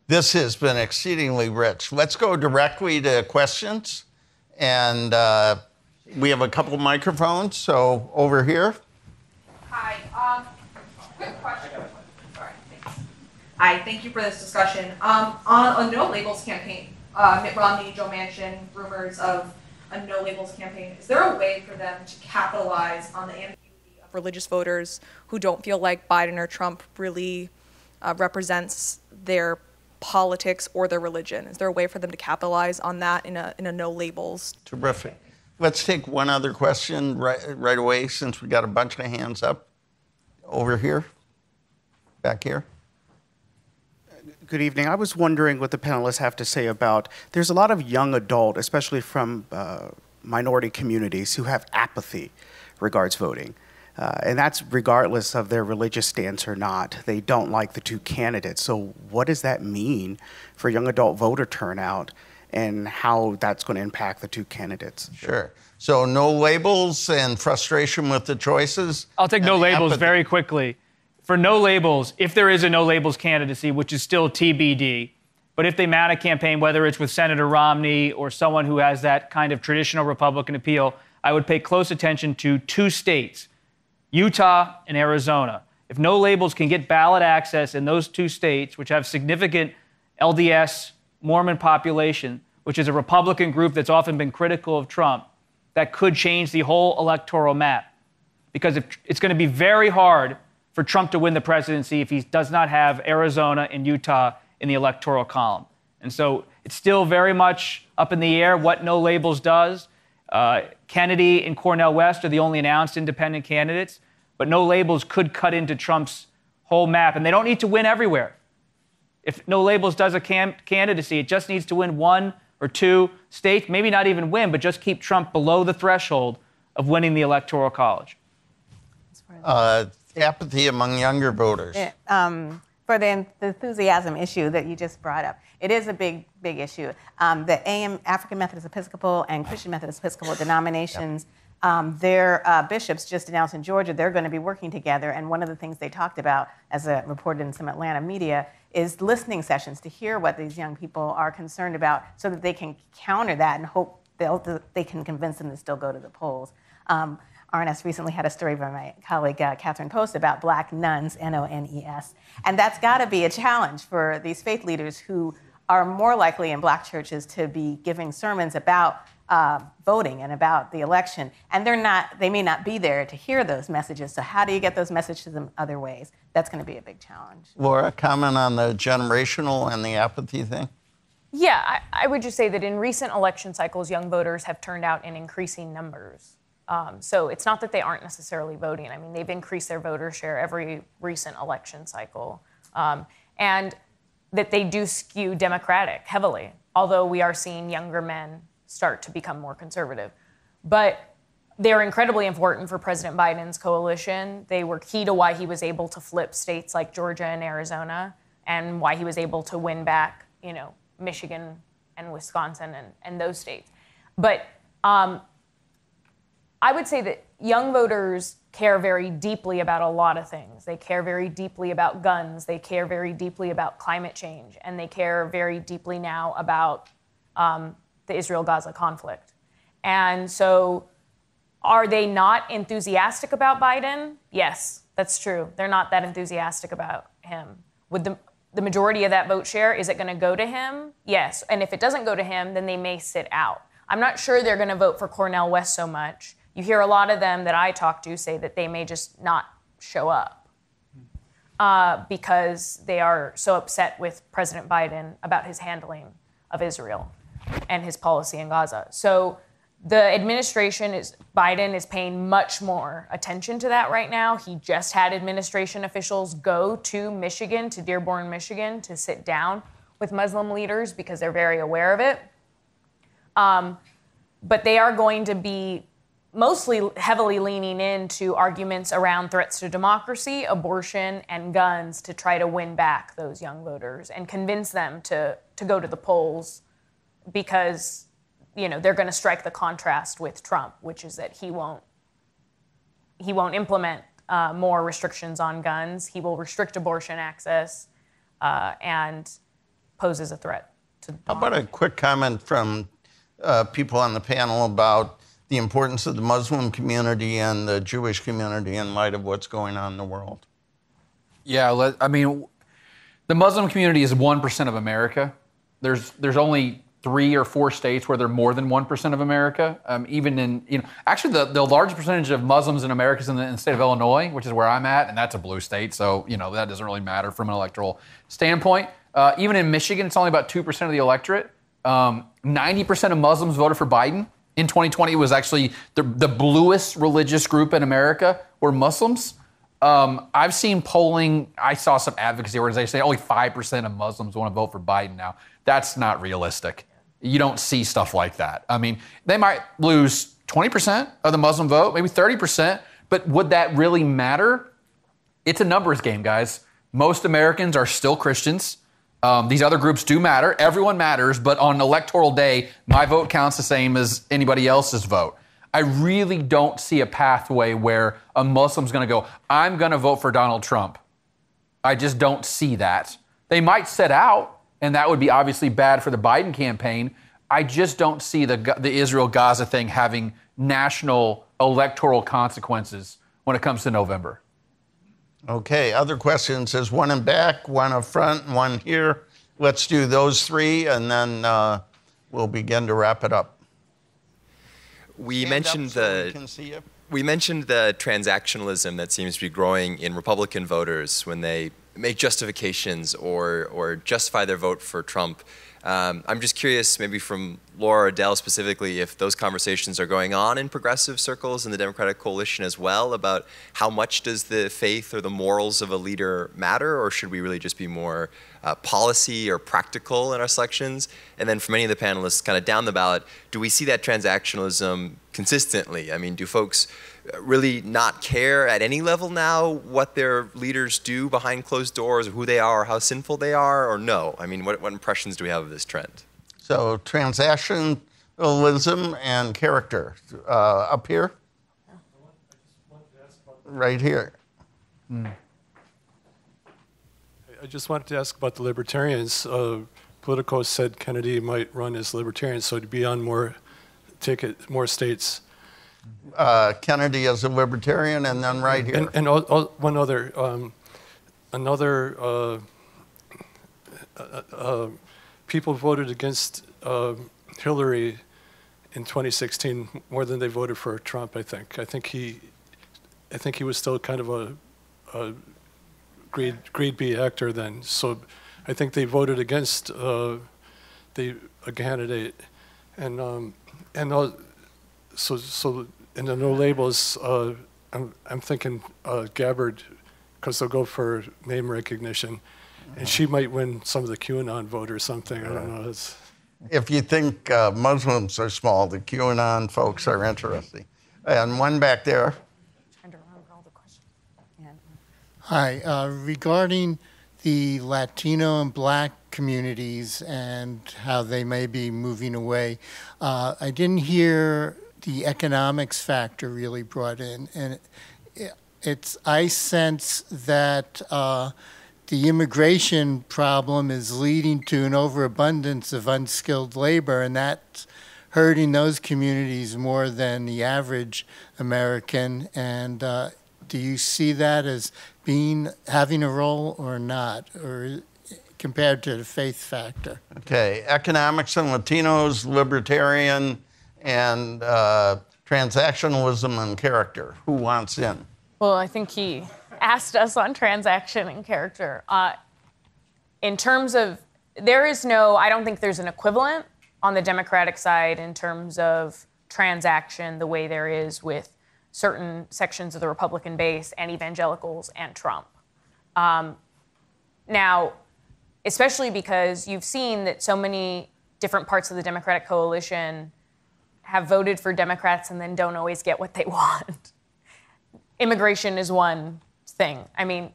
This has been exceedingly rich. Let's go directly to questions. And we have a couple microphones, so over here. Hi. Quick question. Sorry, thanks. Hi, thank you for this discussion. On a No Labels campaign, Mitt Romney, Joe Manchin, rumors of a No Labels campaign, is there a way for them to capitalize on the ambiguity of religious voters who don't feel like Biden or Trump really represents their politics or their religion? Is there a way for them to capitalize on that in a No Labels? Terrific. Let's take one other question right away, since we got a bunch of hands up over here, back here. Good evening. I was wondering what the panelists have to say about, there's a lot of young adult, especially from minority communities, who have apathy regards voting. And that's regardless of their religious stance or not. They don't like the two candidates. So what does that mean for young adult voter turnout and how that's going to impact the two candidates? Sure. So no labels and frustration with the choices? I'll take no labels apathy. very quickly. For no labels, if there is a no labels candidacy, which is still TBD, but if they mount a campaign, whether it's with Senator Romney or someone who has that kind of traditional Republican appeal, I would pay close attention to two states, Utah and Arizona. If no labels can get ballot access in those two states, which have significant LDS Mormon population, which is a Republican group that's often been critical of Trump, that could change the whole electoral map. Because it's going to be very hard for Trump to win the presidency if he does not have Arizona and Utah in the electoral column. And so it's still very much up in the air what no labels does. Kennedy and Cornel West are the only announced independent candidates, but no labels could cut into Trump's whole map. And they don't need to win everywhere. If no labels does a candidacy, it just needs to win one or two states, maybe not even win, but just keep Trump below the threshold of winning the electoral college. Apathy among younger voters. For the enthusiasm issue that you just brought up, it is a big issue. The African Methodist Episcopal and Christian Methodist Episcopal denominations, their bishops just announced in Georgia they're going to be working together. And one of the things they talked about, as reported in some Atlanta media, is listening sessions to hear what these young people are concerned about so that they can counter that and hope they can convince them to still go to the polls. RNS recently had a story by my colleague Catherine Post about black nuns, N-O-N-E-S. And that's got to be a challenge for these faith leaders who are more likely in black churches to be giving sermons about voting and about the election. And they may not be there to hear those messages. So how do you get those messages to them other ways? That's going to be a big challenge. Laura, comment on the generational and the apathy thing? Yeah, I would just say that in recent election cycles, young voters have turned out in increasing numbers. So it's not that they aren't necessarily voting. I mean, they've increased their voter share every recent election cycle. And that they do skew Democratic heavily, although we are seeing younger men start to become more conservative. But they're incredibly important for President Biden's coalition. They were key to why he was able to flip states like Georgia and Arizona and why he was able to win back, Michigan and Wisconsin and those states. But I would say that young voters care very deeply about a lot of things. They care very deeply about guns. They care very deeply about climate change. And they care very deeply now about the Israel-Gaza conflict. And so are they not enthusiastic about Biden? Yes, that's true. They're not that enthusiastic about him. Would the majority of that vote share, is it going to go to him? Yes. And if it doesn't go to him, then they may sit out. I'm not sure they're going to vote for Cornel West so much. You hear a lot of them that I talk to say that they may just not show up because they are so upset with President Biden about his handling of Israel and his policy in Gaza. So the administration Biden is paying much more attention to that right now. He just had administration officials go to Michigan, to Dearborn, Michigan, to sit down with Muslim leaders because they're very aware of it. But they are going to be mostly heavily leaning into arguments around threats to democracy, abortion, and guns to try to win back those young voters and convince them to go to the polls because, they're going to strike the contrast with Trump, which is that he won't implement more restrictions on guns. He will restrict abortion access and poses a threat to How about a quick comment from people on the panel about the importance of the Muslim community and the Jewish community in light of what's going on in the world? Yeah, the Muslim community is 1% of America. There's only 3 or 4 states where they're more than 1% of America. Even in, actually the largest percentage of Muslims in America is in the state of Illinois, which is where I'm at, and that's a blue state, so, that doesn't really matter from an electoral standpoint. Even in Michigan, it's only about 2% of the electorate. 90% of Muslims voted for Biden in 2020 was actually the bluest religious group in America were Muslims. I've seen polling. I saw some advocacy organizations say only 5% of Muslims want to vote for Biden now. That's not realistic. You don't see stuff like that. I mean, they might lose 20% of the Muslim vote, maybe 30%, but would that really matter? It's a numbers game, guys. Most Americans are still Christians. These other groups do matter. Everyone matters, but on electoral day, my vote counts the same as anybody else's vote. I really don't see a pathway where a Muslim's going to go, I'm going to vote for Donald Trump. I just don't see that. They might set out, and that would be obviously bad for the Biden campaign. I just don't see the Israel-Gaza thing having national electoral consequences when it comes to November. Okay, other questions? There's one in back, one up front, and one here. Let's do those three, and then we'll begin to wrap it up. We mentioned the transactionalism that seems to be growing in Republican voters when they make justifications or justify their vote for Trump. I'm just curious, maybe from Laura or Del specifically, if those conversations are going on in progressive circles in the Democratic coalition as well about how much does the faith or the morals of a leader matter, or should we really just be more policy or practical in our selections? And then for many of the panelists kind of down the ballot, do we see that transactionalism consistently? I mean, do folks really not care at any level now what their leaders do behind closed doors, or who they are, or how sinful they are, or no? I mean, what impressions do we have of this trend? So transactionalism and character. Up here? Right here. I just wanted to ask about the libertarians. Politico said Kennedy might run as libertarian, so to be on more states. Kennedy as a libertarian, and then right here. And one other, people voted against Hillary in 2016 more than they voted for Trump. I think he was still kind of a grade B actor then. So I think they voted against a candidate, So in the no labels, I'm thinking Gabbard, because they'll go for name recognition, and she might win some of the QAnon vote or something. I don't know. If you think Muslims are small, the QAnon folks are interesting. And one back there. Trying to remember all the questions. Hi, regarding the Latino and Black communities and how they may be moving away, I didn't hear the economics factor really brought in, and I sense that the immigration problem is leading to an overabundance of unskilled labor, and that's hurting those communities more than the average American. And do you see that as having a role or not, or compared to the faith factor? Okay, economics and Latinos, libertarian, and transactionalism and character. Who wants in? Well, I think he asked us on transaction and character. In terms of, I don't think there's an equivalent on the Democratic side in terms of transaction the way there is with certain sections of the Republican base and evangelicals and Trump. Now, especially because you've seen that so many different parts of the Democratic coalition have voted for Democrats and then don't always get what they want. Immigration is one thing. I mean,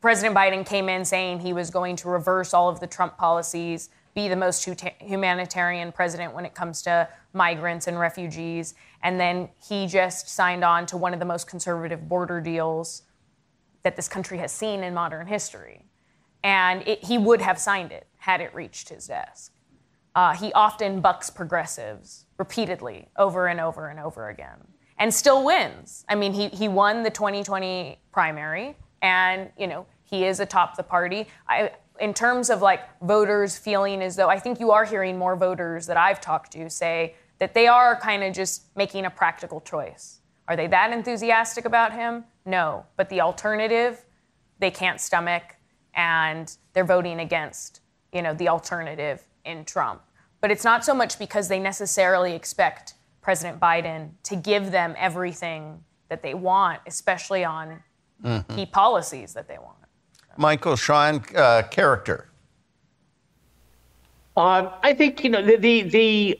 President Biden came in saying he was going to reverse all of the Trump policies, be the most humanitarian president when it comes to migrants and refugees, and then he just signed on to one of the most conservative border deals that this country has seen in modern history. And he would have signed it had it reached his desk. He often bucks progressives repeatedly over and over and over again, and still wins. I mean, he won the 2020 primary, and he is atop the party. In terms of voters feeling as though, I think you are hearing more voters that I've talked to say that they are kind of just making a practical choice. Are they that enthusiastic about him? No, but the alternative, they can't stomach, and they're voting against, the alternative in Trump. But it's not so much because they necessarily expect President Biden to give them everything that they want, especially on key policies that they want. Michael, Sean, character. I think, I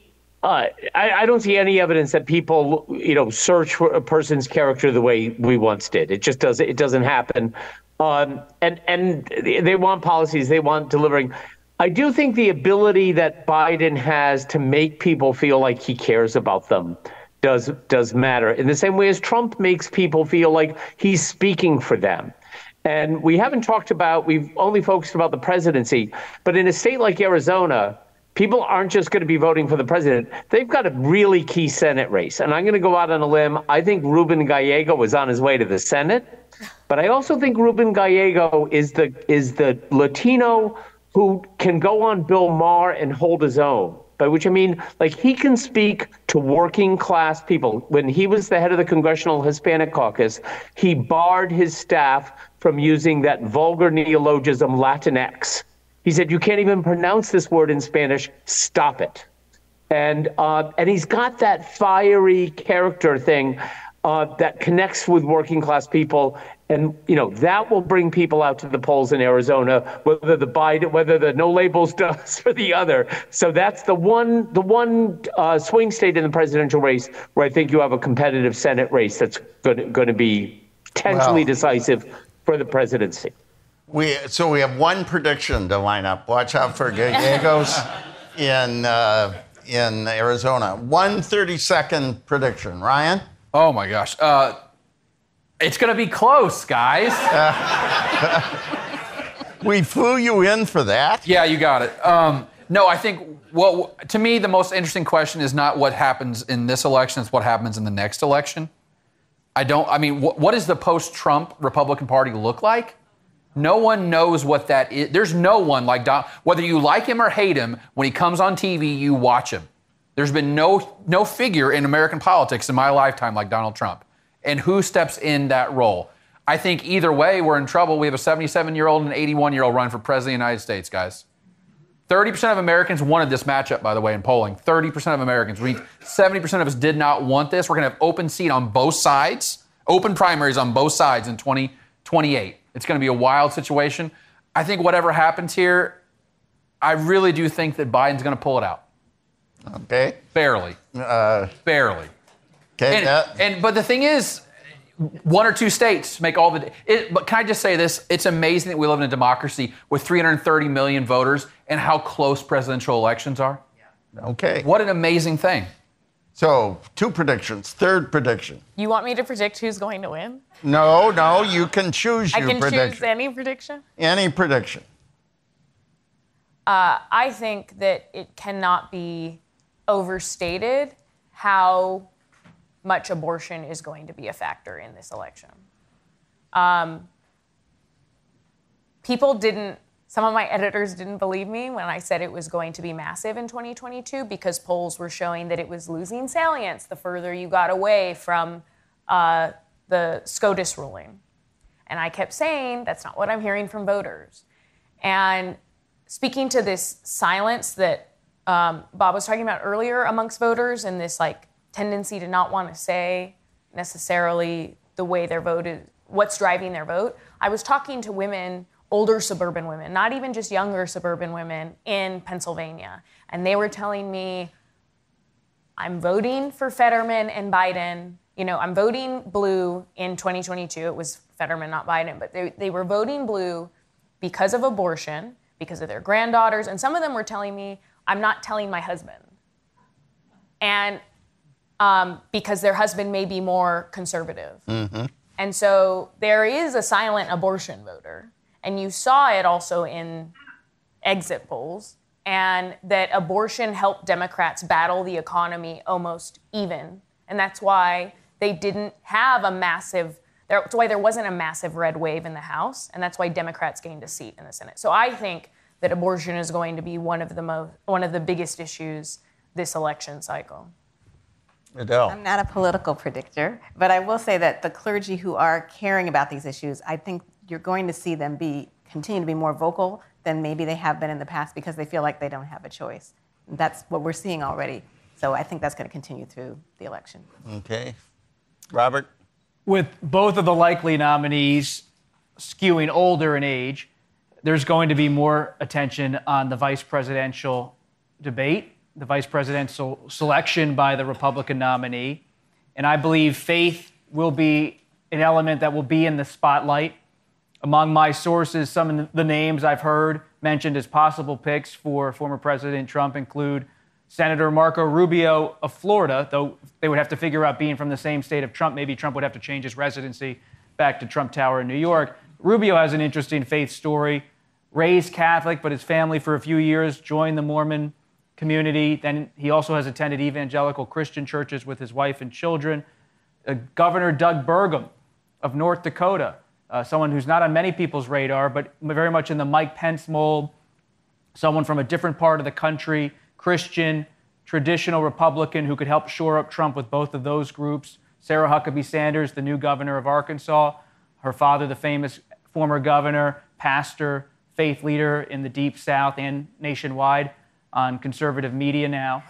don't see any evidence that people, search for a person's character the way we once did. It just doesn't. It doesn't happen. And they want policies. They want delivering. I do think the ability that Biden has to make people feel like he cares about them does matter. In the same way as Trump makes people feel like he's speaking for them. And we've only focused about the presidency, but in a state like Arizona, people aren't just going to be voting for the president. They've got a really key Senate race. And I'm going to go out on a limb. I think Ruben Gallego is on his way to the Senate. But I also think Ruben Gallego is the Latino who can go on Bill Maher and hold his own. By which I mean, he can speak to working class people. When he was the head of the Congressional Hispanic Caucus, he barred his staff from using that vulgar neologism Latinx. He said, you can't even pronounce this word in Spanish, stop it. And he's got that fiery character thing that connects with working class people. And, that will bring people out to the polls in Arizona, whether the no labels does or the other. So that's the one swing state in the presidential race where I think you have a competitive Senate race that's going to be potentially decisive for the presidency. So we have one prediction to line up. Watch out for Gallegos in Arizona. 1 30-second prediction. Ryan? Oh, my gosh. It's going to be close, guys. We flew you in for that. Yeah, you got it. No, I think, to me, the most interesting question is not what happens in this election, it's what happens in the next election. What does the post-Trump Republican Party look like? No one knows what that is. There's no one like Donald. Whether you like him or hate him, when he comes on TV, you watch him. There's been no figure in American politics in my lifetime like Donald Trump. And who steps in that role? I think either way, we're in trouble. We have a 77-year-old and an 81-year-old running for president of the United States, guys. 30% of Americans wanted this matchup, by the way, in polling. 30% of Americans. 70% of us did not want this. We're going to have open seat on both sides, open primaries on both sides in 2028. It's going to be a wild situation. I think whatever happens here, I really do think that Biden's going to pull it out. Okay. Barely. Barely. Okay. But the thing is, one or two states make all the. But can I just say this? It's amazing that we live in a democracy with 330 million voters and how close presidential elections are. Okay. What an amazing thing. So, 2 predictions. Third prediction. You want me to predict who's going to win? No, you can choose your prediction. I can choose any prediction? Any prediction. I think that it cannot be overstated how much abortion is going to be a factor in this election. Some of my editors didn't believe me when I said it was going to be massive in 2022 because polls were showing that it was losing salience the further you got away from the SCOTUS ruling. And I kept saying, that's not what I'm hearing from voters. And speaking to this silence that Bob was talking about earlier amongst voters and this tendency to not want to say necessarily the way their vote is, what's driving their vote. I was talking to women, older suburban women, not even just younger suburban women in Pennsylvania. And they were telling me, I'm voting for Fetterman and Biden. I'm voting blue in 2022. It was Fetterman, not Biden, but they were voting blue because of abortion, because of their granddaughters. And some of them were telling me, I'm not telling my husband. And because their husband may be more conservative. Mm-hmm. And so there is a silent abortion voter. And you saw it also in exit polls. And that abortion helped Democrats battle the economy almost even. And that's why they didn't have that's why there wasn't a massive red wave in the House. And that's why Democrats gained a seat in the Senate. So I think that abortion is going to be one of the biggest issues this election cycle. Adele. I'm not a political predictor, but I will say that the clergy who are caring about these issues, I think you're going to see them continue to be more vocal than maybe they have been in the past because they feel like they don't have a choice. And that's what we're seeing already. So I think that's going to continue through the election. Okay. Robert? With both of the likely nominees skewing older in age, there's going to be more attention on the vice presidential debate, the vice presidential selection by the Republican nominee. And I believe faith will be an element that will be in the spotlight. Among my sources, some of the names I've heard mentioned as possible picks for former President Trump include Senator Marco Rubio of Florida, though they would have to figure out being from the same state of Trump. Maybe Trump would have to change his residency back to Trump Tower in New York. Rubio has an interesting faith story. Raised Catholic, but his family for a few years joined the Mormon community. Then he also has attended evangelical Christian churches with his wife and children. Governor Doug Burgum of North Dakota, someone who's not on many people's radar, but very much in the Mike Pence mold, someone from a different part of the country, Christian, traditional Republican who could help shore up Trump with both of those groups. Sarah Huckabee Sanders, the new governor of Arkansas, her father, the famous former governor, pastor, faith leader in the Deep South and nationwide on conservative media now.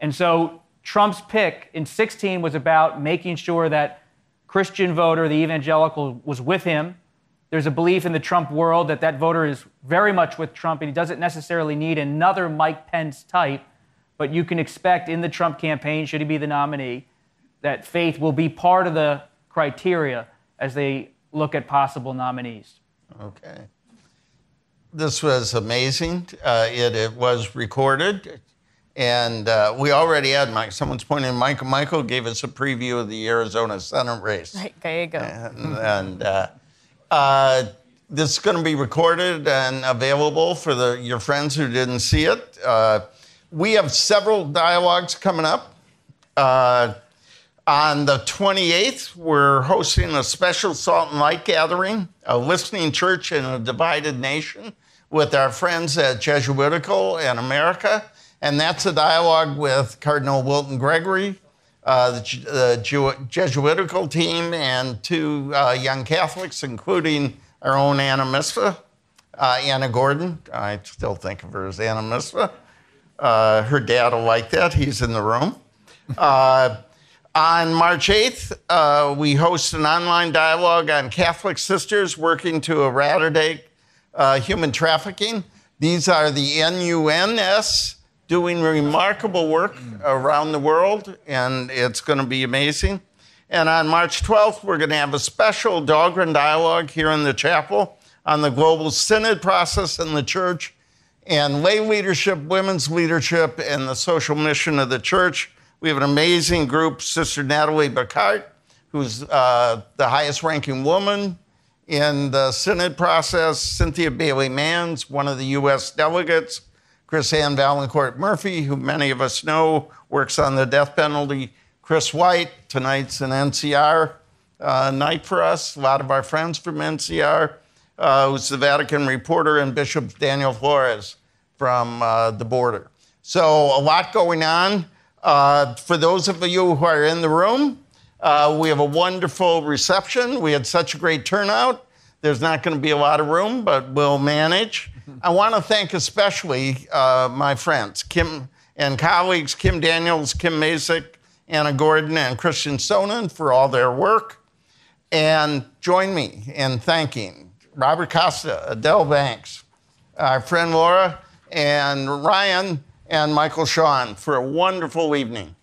And so Trump's pick in 2016 was about making sure that Christian voter, the evangelical, was with him. There's a belief in the Trump world that that voter is very much with Trump, and he doesn't necessarily need another Mike Pence type, but you can expect in the Trump campaign, should he be the nominee, that faith will be part of the criteria as they look at possible nominees. Okay. This was amazing. It was recorded, and we already had Mike. Someone's pointing. Michael gave us a preview of the Arizona Senate race. Right, there you go. And this is going to be recorded and available for your friends who didn't see it. We have several dialogues coming up. On the 28th, we're hosting a special Salt and Light gathering, a listening church in a divided nation, with our friends at Jesuitical and America. And that's a dialogue with Cardinal Wilton Gregory, the Jesuitical team, and two young Catholics, including our own Anna Misva, Anna Gordon. I still think of her as Anna Misva. Her dad will like that. He's in the room. On March 8th, we host an online dialogue on Catholic sisters working to eradicate human trafficking. These are the NUNS doing remarkable work around the world, and it's going to be amazing. And on March 12th, we're going to have a special Dahlgren dialogue here in the chapel on the global synod process in the church and lay leadership, women's leadership, and the social mission of the church. We have an amazing group, Sister Natalie Bacart, who's the highest ranking woman in the synod process, Cynthia Bailey-Mans, one of the U.S. delegates, Chris Ann Valancourt Murphy, who many of us know works on the death penalty, Chris White. Tonight's an NCR night for us. A lot of our friends from NCR, who's the Vatican reporter, and Bishop Daniel Flores from the border. So a lot going on. For those of you who are in the room, we have a wonderful reception. We had such a great turnout. There's not going to be a lot of room, but we'll manage. I want to thank especially my friends, Kim and colleagues, Kim Daniels, Kim Masick, Anna Gordon, and Christian Sonnen for all their work. And join me in thanking Robert Costa, Adele Banks, our friend Laura, and Ryan, and Michael Sean for a wonderful evening.